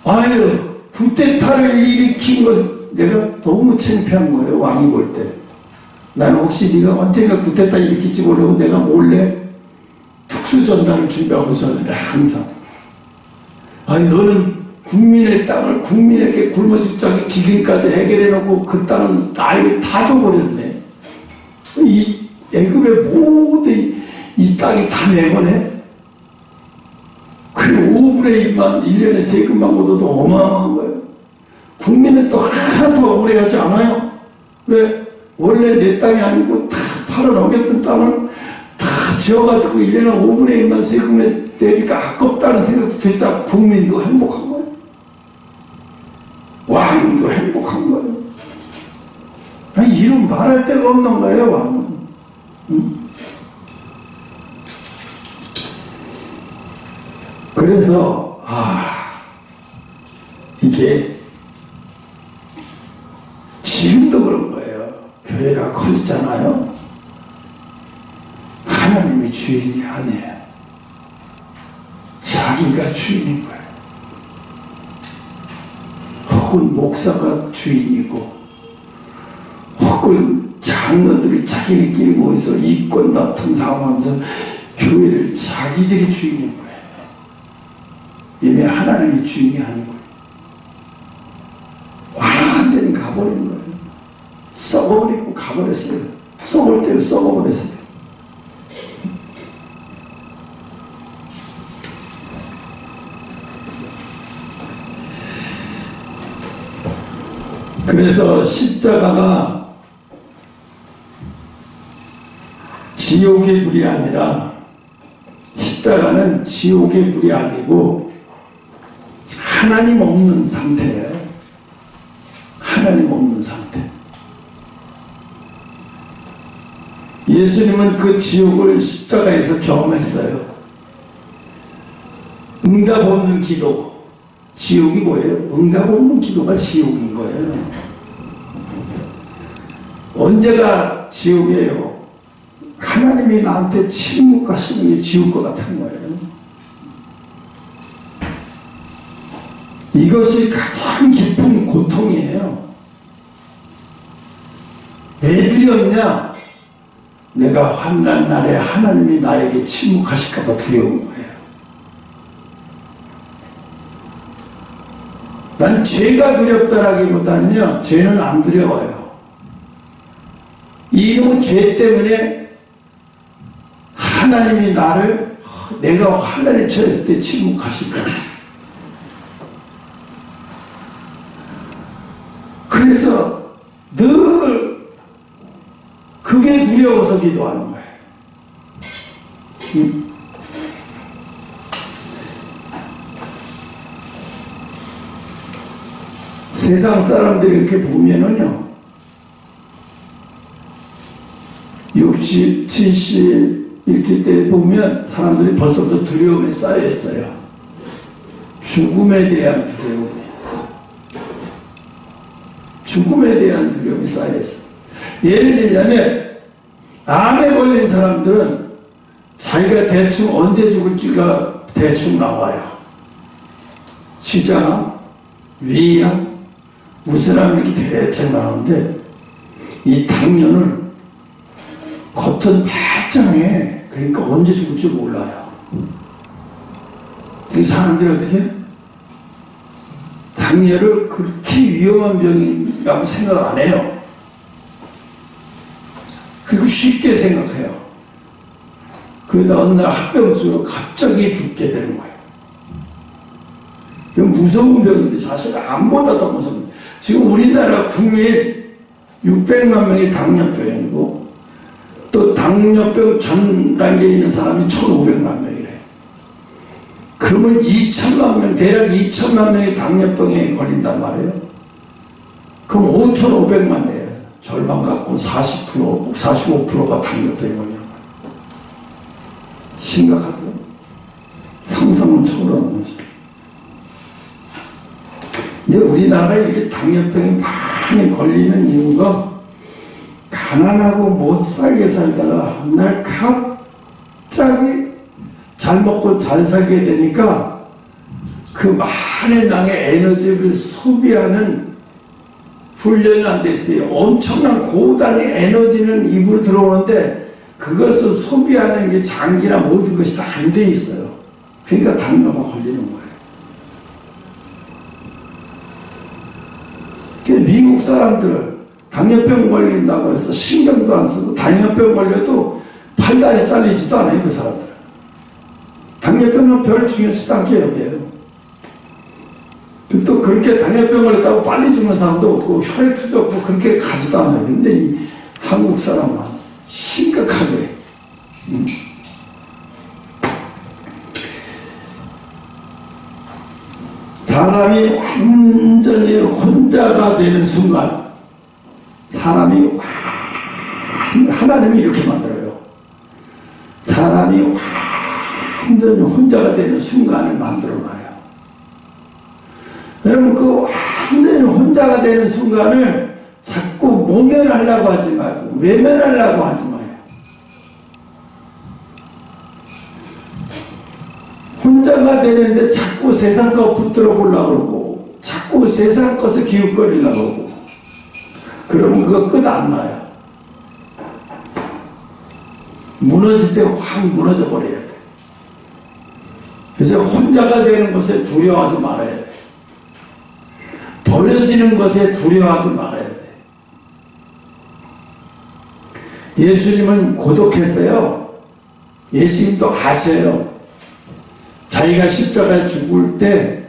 아유, 쿠데타를 일으킨 것 내가 너무 창피한 거예요. 왕이 볼 때. 나는 혹시 네가 언젠가 쿠데타 일으킬지 모르고 내가 몰래 특수전단을 준비하고 있었는데 항상 아니 너는 국민의 땅을 국민에게 굶어 죽자기 기근까지 해결해 놓고 그 땅은 나에게 다 줘버렸네. 이 애굽의 모든 이 땅이 다 내 거네. 그리고 5분의 1만 1년에 세금만 걷어도 어마어마한 거예요. 국민은 또 하나도 억울해하지 않아요. 왜? 원래 내 땅이 아니고 다 팔아넘겼던 땅을 다 지어가지고 1년에 5분의 1만 세금에 내니까 아깝다는 생각도 들다 국민도 행복한 거예요. 왕도 행복한 거예요. 아니, 이런 말할 데가 없는 거예요, 왕은. 그래서, 이게, 지금도 그런 거예요. 교회가 커지잖아요. 하나님이 주인이 아니에요. 자기가 주인인 거예요. 혹은 목사가 주인이고, 혹은 장로들이 자기네끼리 모여서 이권 다툼 상황하면서 교회를 자기들이 주인인 거예요. 이미 하나님이 주인이 아니고 완전히 가버린 거예요. 썩어버리고 가버렸어요. 썩을 대로 썩어버렸어요. 그래서 십자가가 지옥의 불이 아니라 십자가는 지옥의 불이 아니고 하나님 없는 상태예요. 하나님 없는 상태. 예수님은 그 지옥을 십자가에서 경험했어요. 응답 없는 기도. 지옥이 뭐예요? 응답 없는 기도가 지옥인 거예요. 언제가 지옥이에요? 하나님이 나한테 침묵하시는 게 지옥 것 같은 거예요. 이것이 가장 깊은 고통이에요. 왜 두렵냐? 내가 환난 날에 하나님이 나에게 침묵하실까 봐 두려운 거예요. 난 죄가 두렵다라기보다는요, 죄는 안 두려워요. 이놈의 죄 때문에 하나님이 나를 내가 환난에 처했을 때 침묵하실까. 그래서 늘 그게 두려워서 기도하는 거예요. 세상 사람들이 이렇게 보면은요, 60, 70 이렇게 때 보면 사람들이 벌써부터 두려움에 쌓여 있어요. 죽음에 대한 두려움. 죽음에 대한 두려움이 쌓여 있어요. 예를 들자면 암에 걸린 사람들은 자기가 대충 언제 죽을지가 대충 나와요. 시장, 위암, 무슨 암 이렇게 대충 나오는데 이 당뇨는 겉은 말짱해. 그러니까 언제 죽을지 몰라요. 그 사람들이 어떻게? 당뇨를 그렇게 위험한 병이라고 생각 안 해요. 그리고 쉽게 생각해요. 그러다 어느 날 합병증으로 갑자기 죽게 되는 거예요. 이건 무서운 병인데 사실 암보다 더 무서운 거예요. 지금 우리나라 국민 600만 명이 당뇨병이고 또 당뇨병 전 단계에 있는 사람이 1,500만 명이래요. 그러면 2천만 명, 대략 2천만 명이 당뇨병에 걸린단 말이에요. 그럼 5,500만 돼요. 절반 갖고 40%, 45%가 당뇨병에 걸려요. 심각하죠. 상상을 초월하는 거죠. 근데 우리나라에 이렇게 당뇨병이 많이 걸리는 이유가 가난하고 못 살게 살다가 한 날 갑자기 잘 먹고 잘 살게 되니까 그 많은 양의 에너지를 소비하는 훈련이 안 됐어요. 엄청난 고단의 에너지는 입으로 들어오는데 그것을 소비하는 게 장기나 모든 것이 다 안 돼 있어요. 그러니까 당뇨가 걸리는 거예요. 미국 사람들은 당뇨병 걸린다고 해서 신경도 안 쓰고 당뇨병 걸려도 팔다리 잘리지도 않아요. 그 사람들은. 당뇨병은 별 중요치도 않게 여겨요. 또 그렇게 당뇨병 걸렸다고 빨리 죽는 사람도 없고 혈액수도 없고 그렇게 가지도 않아요. 근데 이 한국 사람은 심각하게 사람이 완전히 혼자가 되는 순간 사람이 하나님이 이렇게 만들어요. 사람이 완전히 혼자가 되는 순간을 만들어놔요. 여러분 그 완전히 혼자가 되는 순간을 자꾸 모면하려고 하지 말고 외면하려고 하지 마요. 혼자가 되는데 자꾸 세상 것 붙들어 보려고 그러고 자꾸 세상 것을 기웃거리려고 하고 그러면 그거 끝 안 나요. 무너질 때 확 무너져 버려야 돼. 그래서 혼자가 되는 것에 두려워하지 말아야 돼. 버려지는 것에 두려워하지 말아야 돼. 예수님은 고독했어요. 예수님도 아셔요. 자기가 십자가에 죽을 때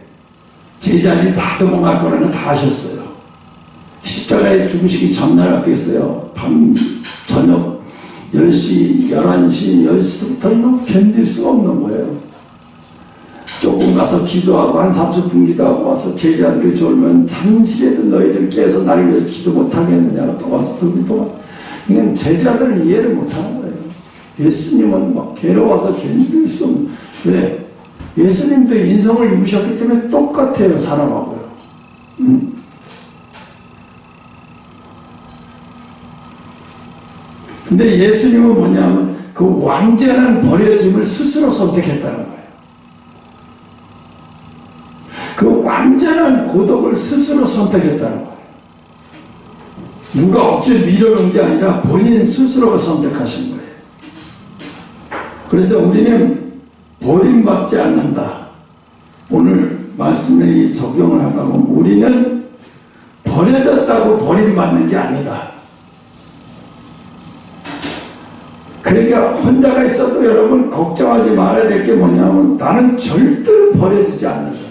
제자들이 다 도망갈 거라는 다 아셨어요. 십자가에 죽으시기 전날 어떻게 했어요? 저녁 10시, 11시, 10시부터는 견딜 수가 없는 거예요. 조금 가서 기도하고 한 30분 기도하고 와서 제자들이 졸면 잠시라도 너희들 깨서 나를 위해서 기도 못하겠느냐고 또 와서 또 기도하고 그냥 제자들은 이해를 못하는 거예요. 예수님은 막 괴로워서 견딜 수 없는 왜? 예수님도 인성을 입으셨기 때문에 똑같아요. 사람하고요. 근데 예수님은 뭐냐면 그 완전한 버려짐을 스스로 선택했다는 거예요. 그 완전한 고독을 스스로 선택했다는 거예요. 누가 억지로 밀어놓은 게 아니라 본인 스스로가 선택하신 거예요. 그래서 우리는 버림받지 않는다. 오늘 말씀에 적용을 하다 보면 우리는 버려졌다고 버림받는 게 아니다. 그러니까 혼자가 있어도 여러분 걱정하지 말아야 될 게 뭐냐면 나는 절대로 버려지지 않는다.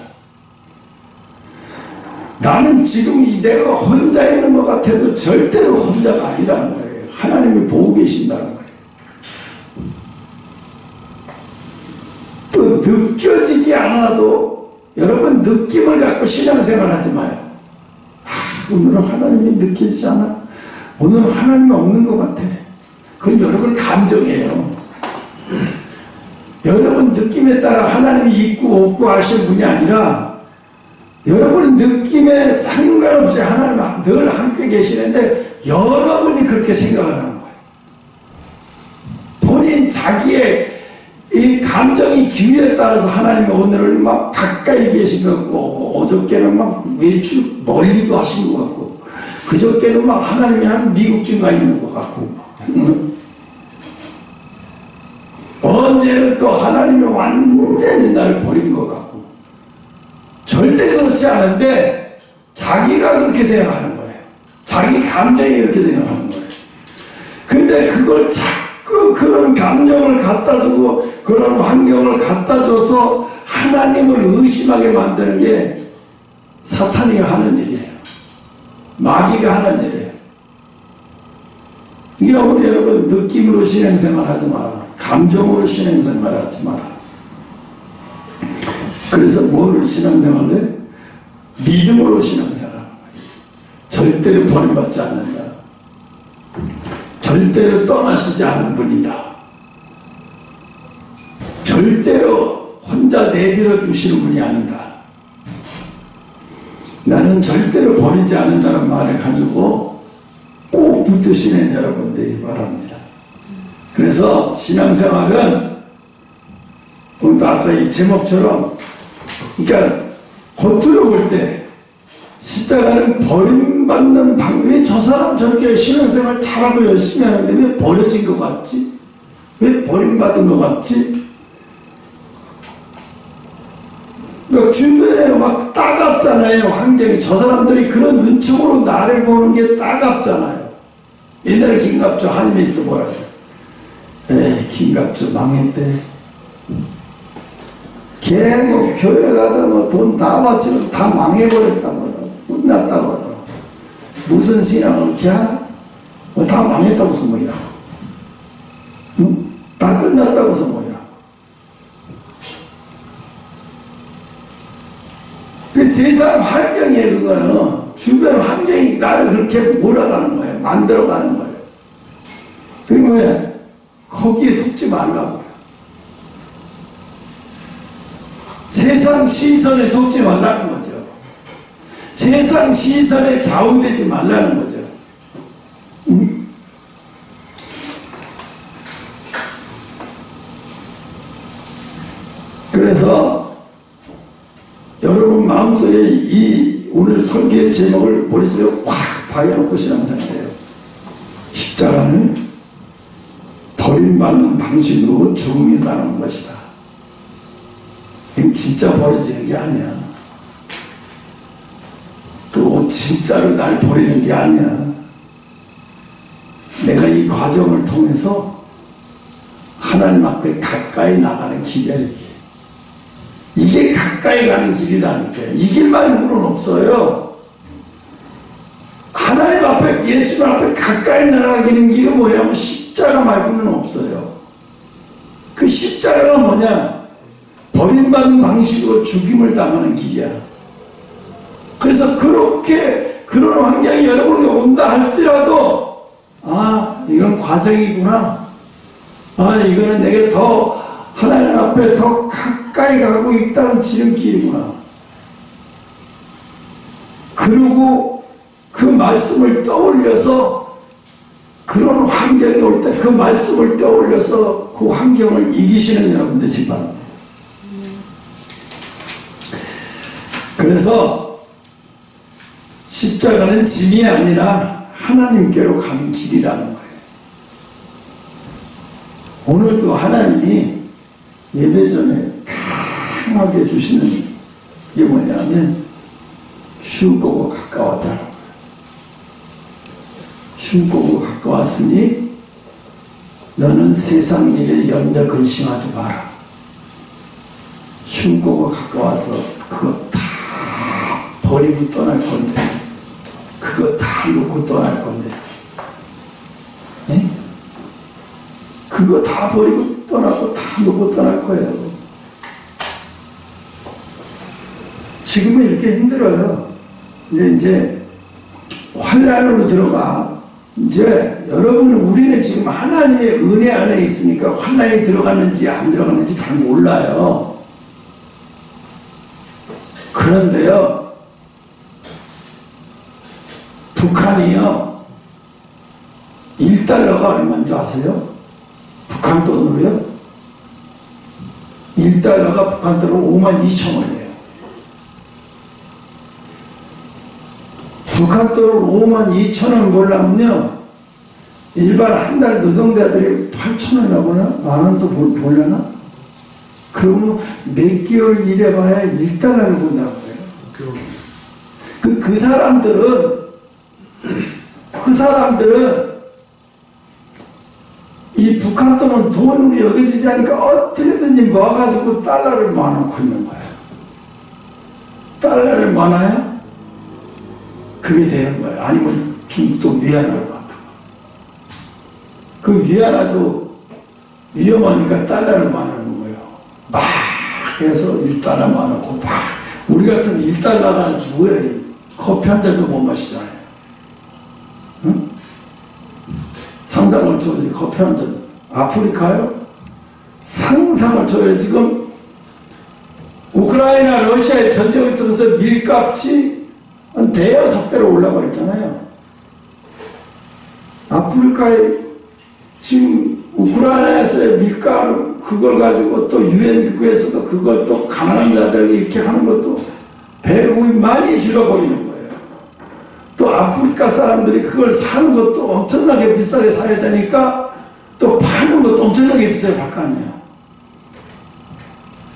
나는 지금 내가 혼자 있는 것 같아도 절대로 혼자가 아니라는 거예요. 하나님이 보고 계신다는 거예요. 또 느껴지지 않아도 여러분 느낌을 갖고 신앙생활 하지 마요. 오늘은 하나님이 느껴지지 않아. 오늘은 하나님이 없는 것 같아. 그건 여러분 감정이에요. 여러분 느낌에 따라 하나님이 있고 없고 하시는 분이 아니라 여러분 느낌에 상관없이 하나님 늘 함께 계시는데 여러분이 그렇게 생각을 하는 거예요. 본인 자기의 이 감정이 기회에 따라서 하나님이 오늘은 막 가까이 계신 것 같고 어저께는 막 외출 멀리도 하신 것 같고 그저께는 막 하나님이 한 미국쯤 가 있는 것 같고 언제는 또 하나님이 완전히 나를 버린 것 같고 절대 그렇지 않은데 자기가 그렇게 생각하는 거예요. 자기 감정이 그렇게 생각하는 거예요. 근데 그걸 자꾸 그런 감정을 갖다 주고 그런 환경을 갖다 줘서 하나님을 의심하게 만드는 게 사탄이가 하는 일이에요. 마귀가 하는 일이에요. 그러니까 우리 여러분 느낌으로 신앙생활 하지 마라. 감정으로 신앙생활 하지 마라. 그래서 뭘 신앙생활을 해? 믿음으로 신앙생활하는 거예요. 절대로 버림받지 않는다. 절대로 떠나시지 않은 분이다. 절대로 혼자 내버려 두시는 분이 아니다. 나는 절대로 버리지 않는다는 말을 가지고 꼭 붙드시는 여러분들이 바랍니다. 그래서 신앙생활은 오늘도 아까 이 제목처럼, 그러니까 겉으로 볼 때 십자가는 버림받는 왜 저 사람 저렇게 신앙생활 잘하고 열심히 하는데 왜 버려진 것 같지? 왜 버림받은 것 같지? 그러니까 주변에 막 따갑잖아요. 환경이. 저 사람들이 그런 눈총으로 나를 보는 게 따갑잖아요. 옛날에 김갑조 한임에 있어 뭐랬어요? 김갑조 망했대. 걔 교회 가다 뭐 돈 다 바치고 다 망해버렸다고 끝났다고 하더라고. 무슨 신앙을 이렇게 하나? 뭐 다 망했다고 소문이라고. 응? 다 끝났다고 소문이라고. 그 세상 환경에 그거는 주변 환경이 나를 그렇게 몰아가는 거예요. 만들어가는 거예요. 그리고 왜? 거기에 속지 말라고. 세상 시선에 속지 말라는 거죠. 세상 시선에 좌우되지 말라는 거죠. 그래서 여러분 마음속에 이 오늘 설교의 제목을 머릿속에 확 박여놓고 신앙생활해요. 십자가는 버림받는 방식으로 죽음이 따르는 것이다. 이건 진짜 버려지는 게 아니야. 또 진짜로 날 버리는 게 아니야. 내가 이 과정을 통해서 하나님 앞에 가까이 나가는 길이야. 이게 가까이 가는 길이라니까요. 이 길 말고는 없어요. 하나님 앞에, 예수님 앞에 가까이 나가기는 길은 뭐냐면 십자가 말고는 없어요. 그 십자가가 뭐냐? 버림받는 방식으로 죽임을 당하는 길이야. 그래서 그렇게 그런 환경이 여러분에게 온다 할지라도 이건 과정이구나. 이거는 내게 더 하나님 앞에 더 가까이 가고 있다는 지름길이구나. 그리고 그 말씀을 떠올려서 그런 환경이 올 때 그 말씀을 떠올려서 그 환경을 이기시는 여러분들 제발. 그래서 십자가는 짐이 아니라 하나님께로 가는 길이라는 거예요. 오늘도 하나님이 예배 전에 강하게 주시는 게 뭐냐면 슈고고 가까웠다는 거예요. 슈고고 가까웠으니 너는 세상 일에 염려 근심하지 마라. 슈고고 가까워서 그거 다 버리고 떠날 건데, 그거 다 놓고 떠날 건데, 네? 그거 다 버리고 떠나고 다 놓고 떠날 거예요. 지금은 이렇게 힘들어요. 이제 환난으로 들어가. 이제 여러분은, 우리는 지금 하나님의 은혜 안에 있으니까 환난이 들어갔는지 안 들어갔는지 잘 몰라요. 그런데요, 북한이요, 1달러가 얼마인 줄 아세요? 북한 돈으로요? 1달러가 북한 돈으로 52,000원이에요. 북한 돈으로 52,000원 벌려면요, 일반 한 달 노동자들이 8,000원이나 벌나? 만원도 벌려나? 그러면 몇 개월 일해봐야 1달러를 본다고 해요. 그 사람들은 이 북한 돈은 돈으로 여겨지지 않으니까 어떻게든지 모아가지고 달러를 모아놓고 있는 거예요. 달러를 모아놔야 그게 되는 거예요. 아니면 중국도 위안화를 만들고. 그 위안화도 위험하니까 달러를 모아놓는 거예요. 막 해서 1달러만 넣고 막 우리 같은 1달러가 뭐야, 커피 한 잔도 못 마시잖아요. 응? 상상을 초월해 커피 한 잔. 아프리카요? 상상을 초월해. 지금 우크라이나 러시아의 전쟁을 통해서 밀값이 한 대여섯 배로 올라버렸잖아요. 아프리카에 지금 우크라이나에서의 밀가루 그걸 가지고 또 유엔국에서도 그걸 또 가난한 자들에게 이렇게 하는 것도 배급이 많이 줄어버리는 거예요. 또 아프리카 사람들이 그걸 사는 것도 엄청나게 비싸게 사야 되니까 또 파는 것도 엄청나게 비싸게 팔 거 아니에요.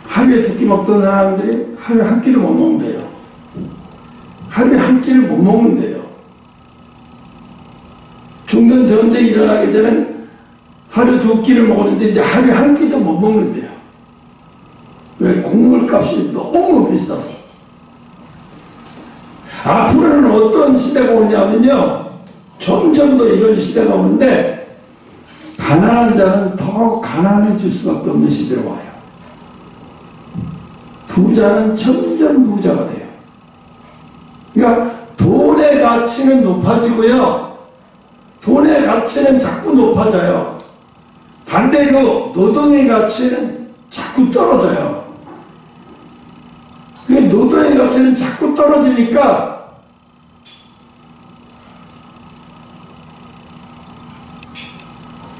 하루에 2끼 먹던 사람들이 하루에 한 끼를 못 먹는데요. 하루에 한 끼를 못 먹는데요. 중동 전쟁이 일어나기 전에는 하루 2끼를 먹었는데 이제 하루에 한 끼도 못 먹는데요. 왜? 곡물값이 너무 비싸서. 앞으로는 어떤 시대가 오냐면요, 점점 더 이런 시대가 오는데 가난한 자는 더 가난해질 수밖에 없는 시대로 와요. 부자는 점점 부자가 돼요. 그러니까 돈의 가치는 높아지고요, 돈의 가치는 자꾸 높아져요. 반대로 노동의 가치는 자꾸 떨어져요. 그 노동의 가치는 자꾸 떨어지니까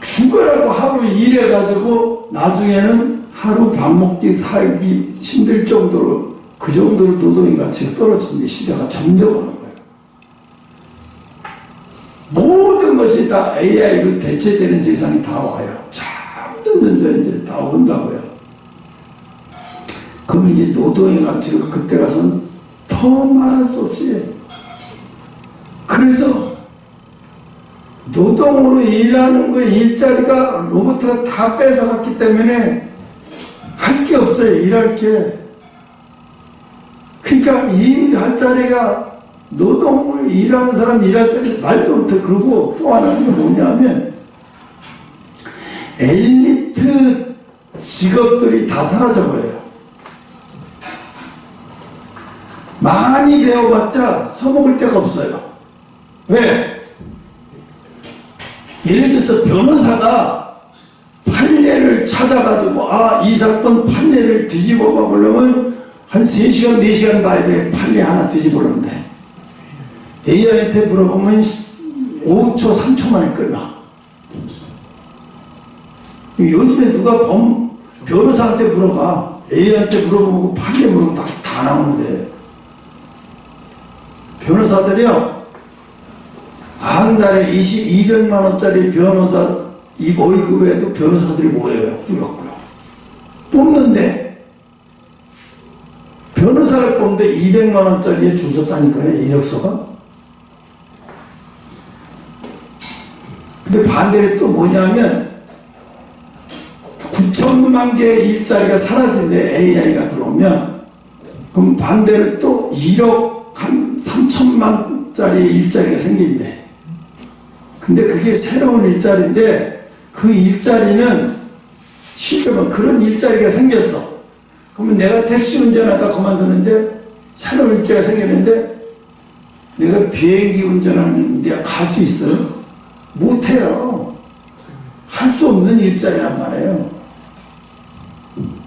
죽으라고 하루 일해가지고 나중에는 하루 밥 먹기 살기 힘들 정도로, 그 정도로 노동의 가치가 떨어지는 시대가 점점 오는 거예요. 모든 것이 다 AI로 대체되는 세상이 다 와요. 점점 이제 다 온다고요. 그럼 이제 노동의 가치가 그때 가서는 더 말할 수 없이, 그래서 노동으로 일하는 거 일자리가 로봇가 다 뺏어갔기 때문에 할 게 없어요. 일할 게. 그러니까 일할 자리가, 노동으로 일하는 사람 일할 자리 말도 못해. 그리고 또 하나는 게 뭐냐면 엘리트 직업들이 다 사라져버려요. 많이 배워봤자 써먹을 데가 없어요. 왜? 예를 들어서 변호사가 판례를 찾아가지고 이 사건 판례를 뒤집어 가보려면 한 3시간, 4시간 봐야 돼. 판례 하나 뒤집으려는데 AI한테 물어보면 5초, 3초 만에 끝나. 요즘에 누가 변호사한테 물어봐. AI한테 물어보고 판례 물어보면 다 나오는데, 변호사들이요, 한 달에 200만 원짜리 변호사 이 월급에도 변호사들이 모여요. 꾸역꾸역 뽑는데, 변호사를 뽑는데 200만 원짜리에 줄 섰다니까요, 이력서가. 근데 반대로 또 뭐냐면 9천만 개의 일자리가 사라진대. AI가 들어오면. 그럼 반대로 또 1억 한 3천만짜리 일자리가 생긴대. 근데 그게 새로운 일자리인데, 그 일자리는 쉽게 말하면 그런 일자리가 생겼어. 그러면 내가 택시 운전하다 그만두는데 새로운 일자리가 생겼는데, 내가 비행기 운전하는데 갈 수 있어요? 못해요. 할 수 없는 일자리란 말이에요.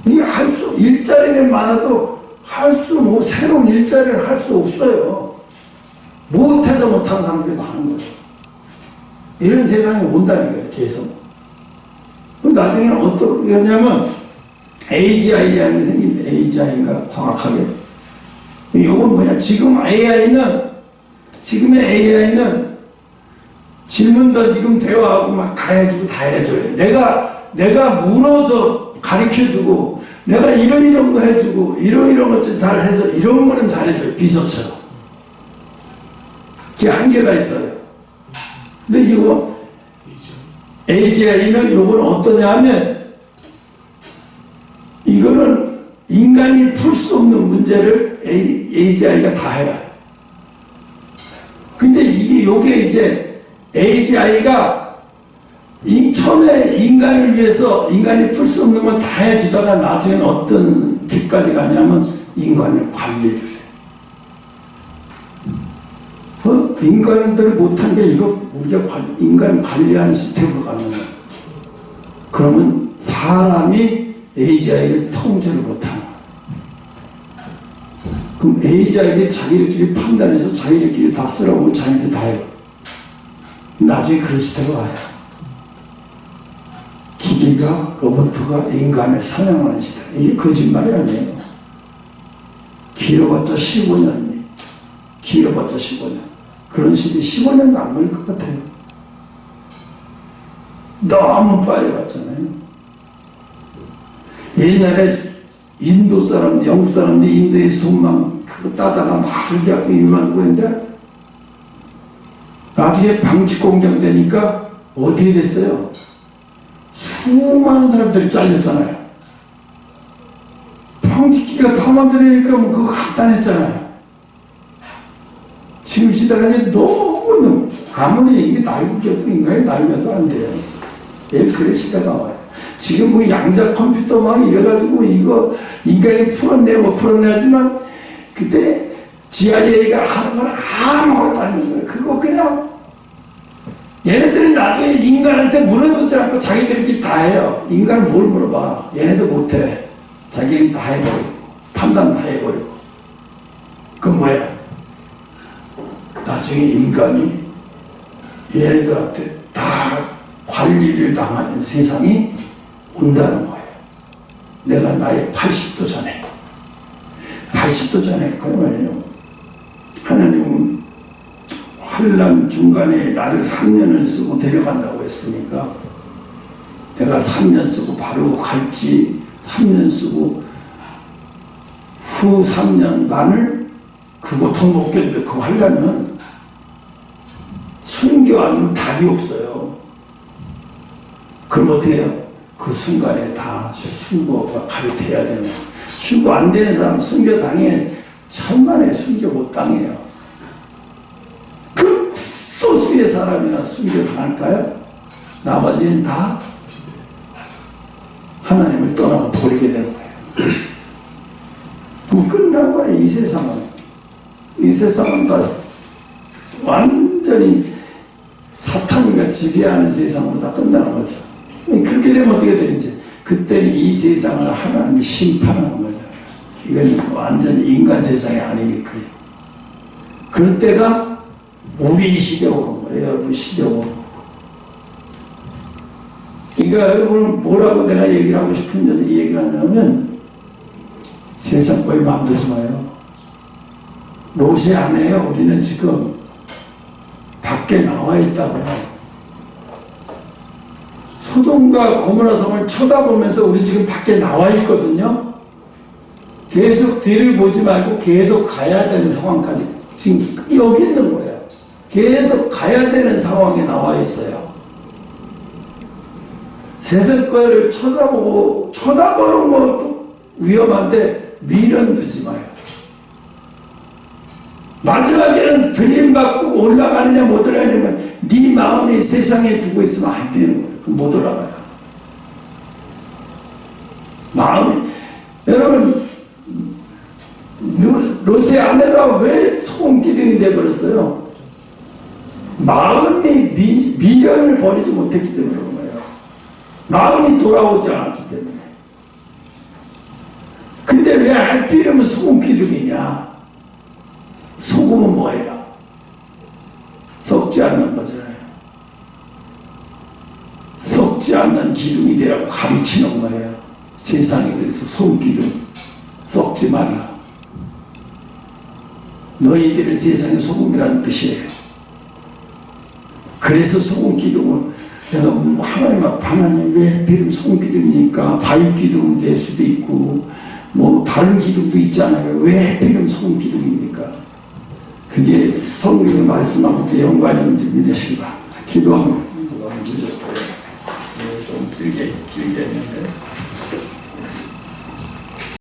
이게 일자리는 많아도 새로운 일자리를 할 수 없어요. 못해서 못하는 사람들이 많은 거예요. 이런 세상이 온다는 거예요, 계속. 그럼 나중에는 어떻게 하냐면, AGI라는 게 생긴대. AGI가 정확하게. 이건 뭐냐, 지금의 AI는 질문 던지고 대화하고 막 다 해줘요. 내가 물어서 가르쳐주고, 내가 이런 거 해주고, 이런 것 좀 잘해서, 이런 거는 잘해줘요. 비서처럼. 그게 한계가 있어요. 근데 이거, AGI는 요거는 어떠냐 하면, 이거는 인간이 풀 수 없는 문제를 AGI가 다 해요. 근데 요게 이제 AGI가 처음에 인간을 위해서 인간이 풀 수 없는 건 다 해주다가 나중에는 어떤 깊이까지 가냐면 인간을 관리를 해. 인간들을 못한 게 이거 우리가 인간을 관리하는 시스템으로 가는 거야. 그러면 사람이 A자에게 통제를 못하는 거야. 그럼 A자에게 자기들끼리 판단해서 자기들끼리 다 쓰라고 자기들 다 해요. 나중에 그런 시대가 와요. 기계가 로봇가 인간을 사냥하는 시대. 이게 거짓말이 아니에요. 길어봤자 15년. 길어봤자 15년. 그런 시대 15년도 안 걸릴 것 같아요. 너무 빨리 왔잖아요. 옛날에 인도 사람들, 영국 사람들 인도의 소망 그거 따다가 막 이렇게 하고 일어나고 했는데 나중에 방직 공장 되니까 어떻게 됐어요? 수많은 사람들이 잘렸잖아요. 방직기가 다 만들어내니까 뭐 그거 간단했잖아요. 지금 시대가 이제 너무 아무리 이게 날개도 인간이 날개도 안 돼요. 예, 그런 시대가 와요. 지금 뭐 양자 컴퓨터 막 이래가지고 이거 인간이 풀어내고 풀어내지만 그때 GIA가 하는 건 아무것도 아닌 거예요. 그거 그냥 얘네들이 나중에 인간한테 물어보지 않고 자기들끼리 다 해요. 인간은 뭘 물어봐. 얘네들 못해. 자기들이 다 해버리고 판단 다 해버리고. 그건 뭐야? 나중에 인간이 얘네들한테 다 관리를 당하는 세상이 온다는 거예요. 내가 나의 80도 전에 그러면요 하나님은 환난 중간에 나를 3년을 쓰고 데려간다고 했으니까 내가 3년 쓰고 바로 갈지 3년 쓰고 후 3년 반을 그 고통 못 견뎌. 그 환난은 순교 아니면 답이 없어요. 그럼 어떻게 해요? 그 순간에 다 순교가 가르쳐야 되는 거예요. 순교 안 되는 사람 순교 당해. 천만에 순교 못 당해요. 그 소수의 사람이나 순교 당할까요? 나머지는 다 하나님을 떠나고 버리게 되는 거예요. 그럼 끝난 거예요. 이 세상은. 이 세상은 다 완전히 사탄이가 지배하는 세상으로 다 끝나는 거죠. 그렇게 되면 어떻게 돼? 이제 그때는 이 세상을 하나님이 심판하는 거죠. 이건 완전히 인간 세상이 아니니까요. 그런 때가 우리 시대에 오는 거예요. 여러분 시대에 오는 거. 그러니까 여러분 뭐라고 내가 얘기를 하고 싶은지 이 얘기를 하냐면 세상 거의 마음대로 마요. 로세 안에요. 우리는 지금 밖에 나와 있다고요. 소돔과 고모라 성을 쳐다보면서 우리 지금 밖에 나와 있거든요. 계속 뒤를 보지 말고 계속 가야 되는 상황까지 지금 여기 있는 거예요. 계속 가야 되는 상황에 나와 있어요. 세상 거를 쳐다보는 것도 위험한데 미련 두지 마요. 마지막에는 들림받고 올라가느냐 못 올라가느냐 네 마음이 세상에 두고 있으면 안 되는 거예요. 그럼 못 올라가요. 마음이 여러분 로세 아내가 왜 소금기둥이 되어버렸어요? 마음이 미련을 버리지 못했기 때문에 그런 거예요. 마음이 돌아오지 않았기 때문에. 근데 왜 하필이면 소금기둥이냐? 소금은 뭐예요? 썩지 않는 거잖아요. 썩지 않는 기둥이 되라고 가르치는 거예요. 세상에 대해서 소금기둥 썩지 말라. 너희들은 세상의 소금이라는 뜻이에요. 그래서 소금기둥을 내가 하나님 앞 하나님 왜 하필이면 소금기둥이니까 바위기둥이 될 수도 있고 뭐 다른 기둥도 있잖아요. 왜 하필이면 소금기둥입니까? 그게 성경의 말씀하고 연관이 있는지 믿으시기 바랍니다. 기도하면 늦었어요. 좀 길게 했는데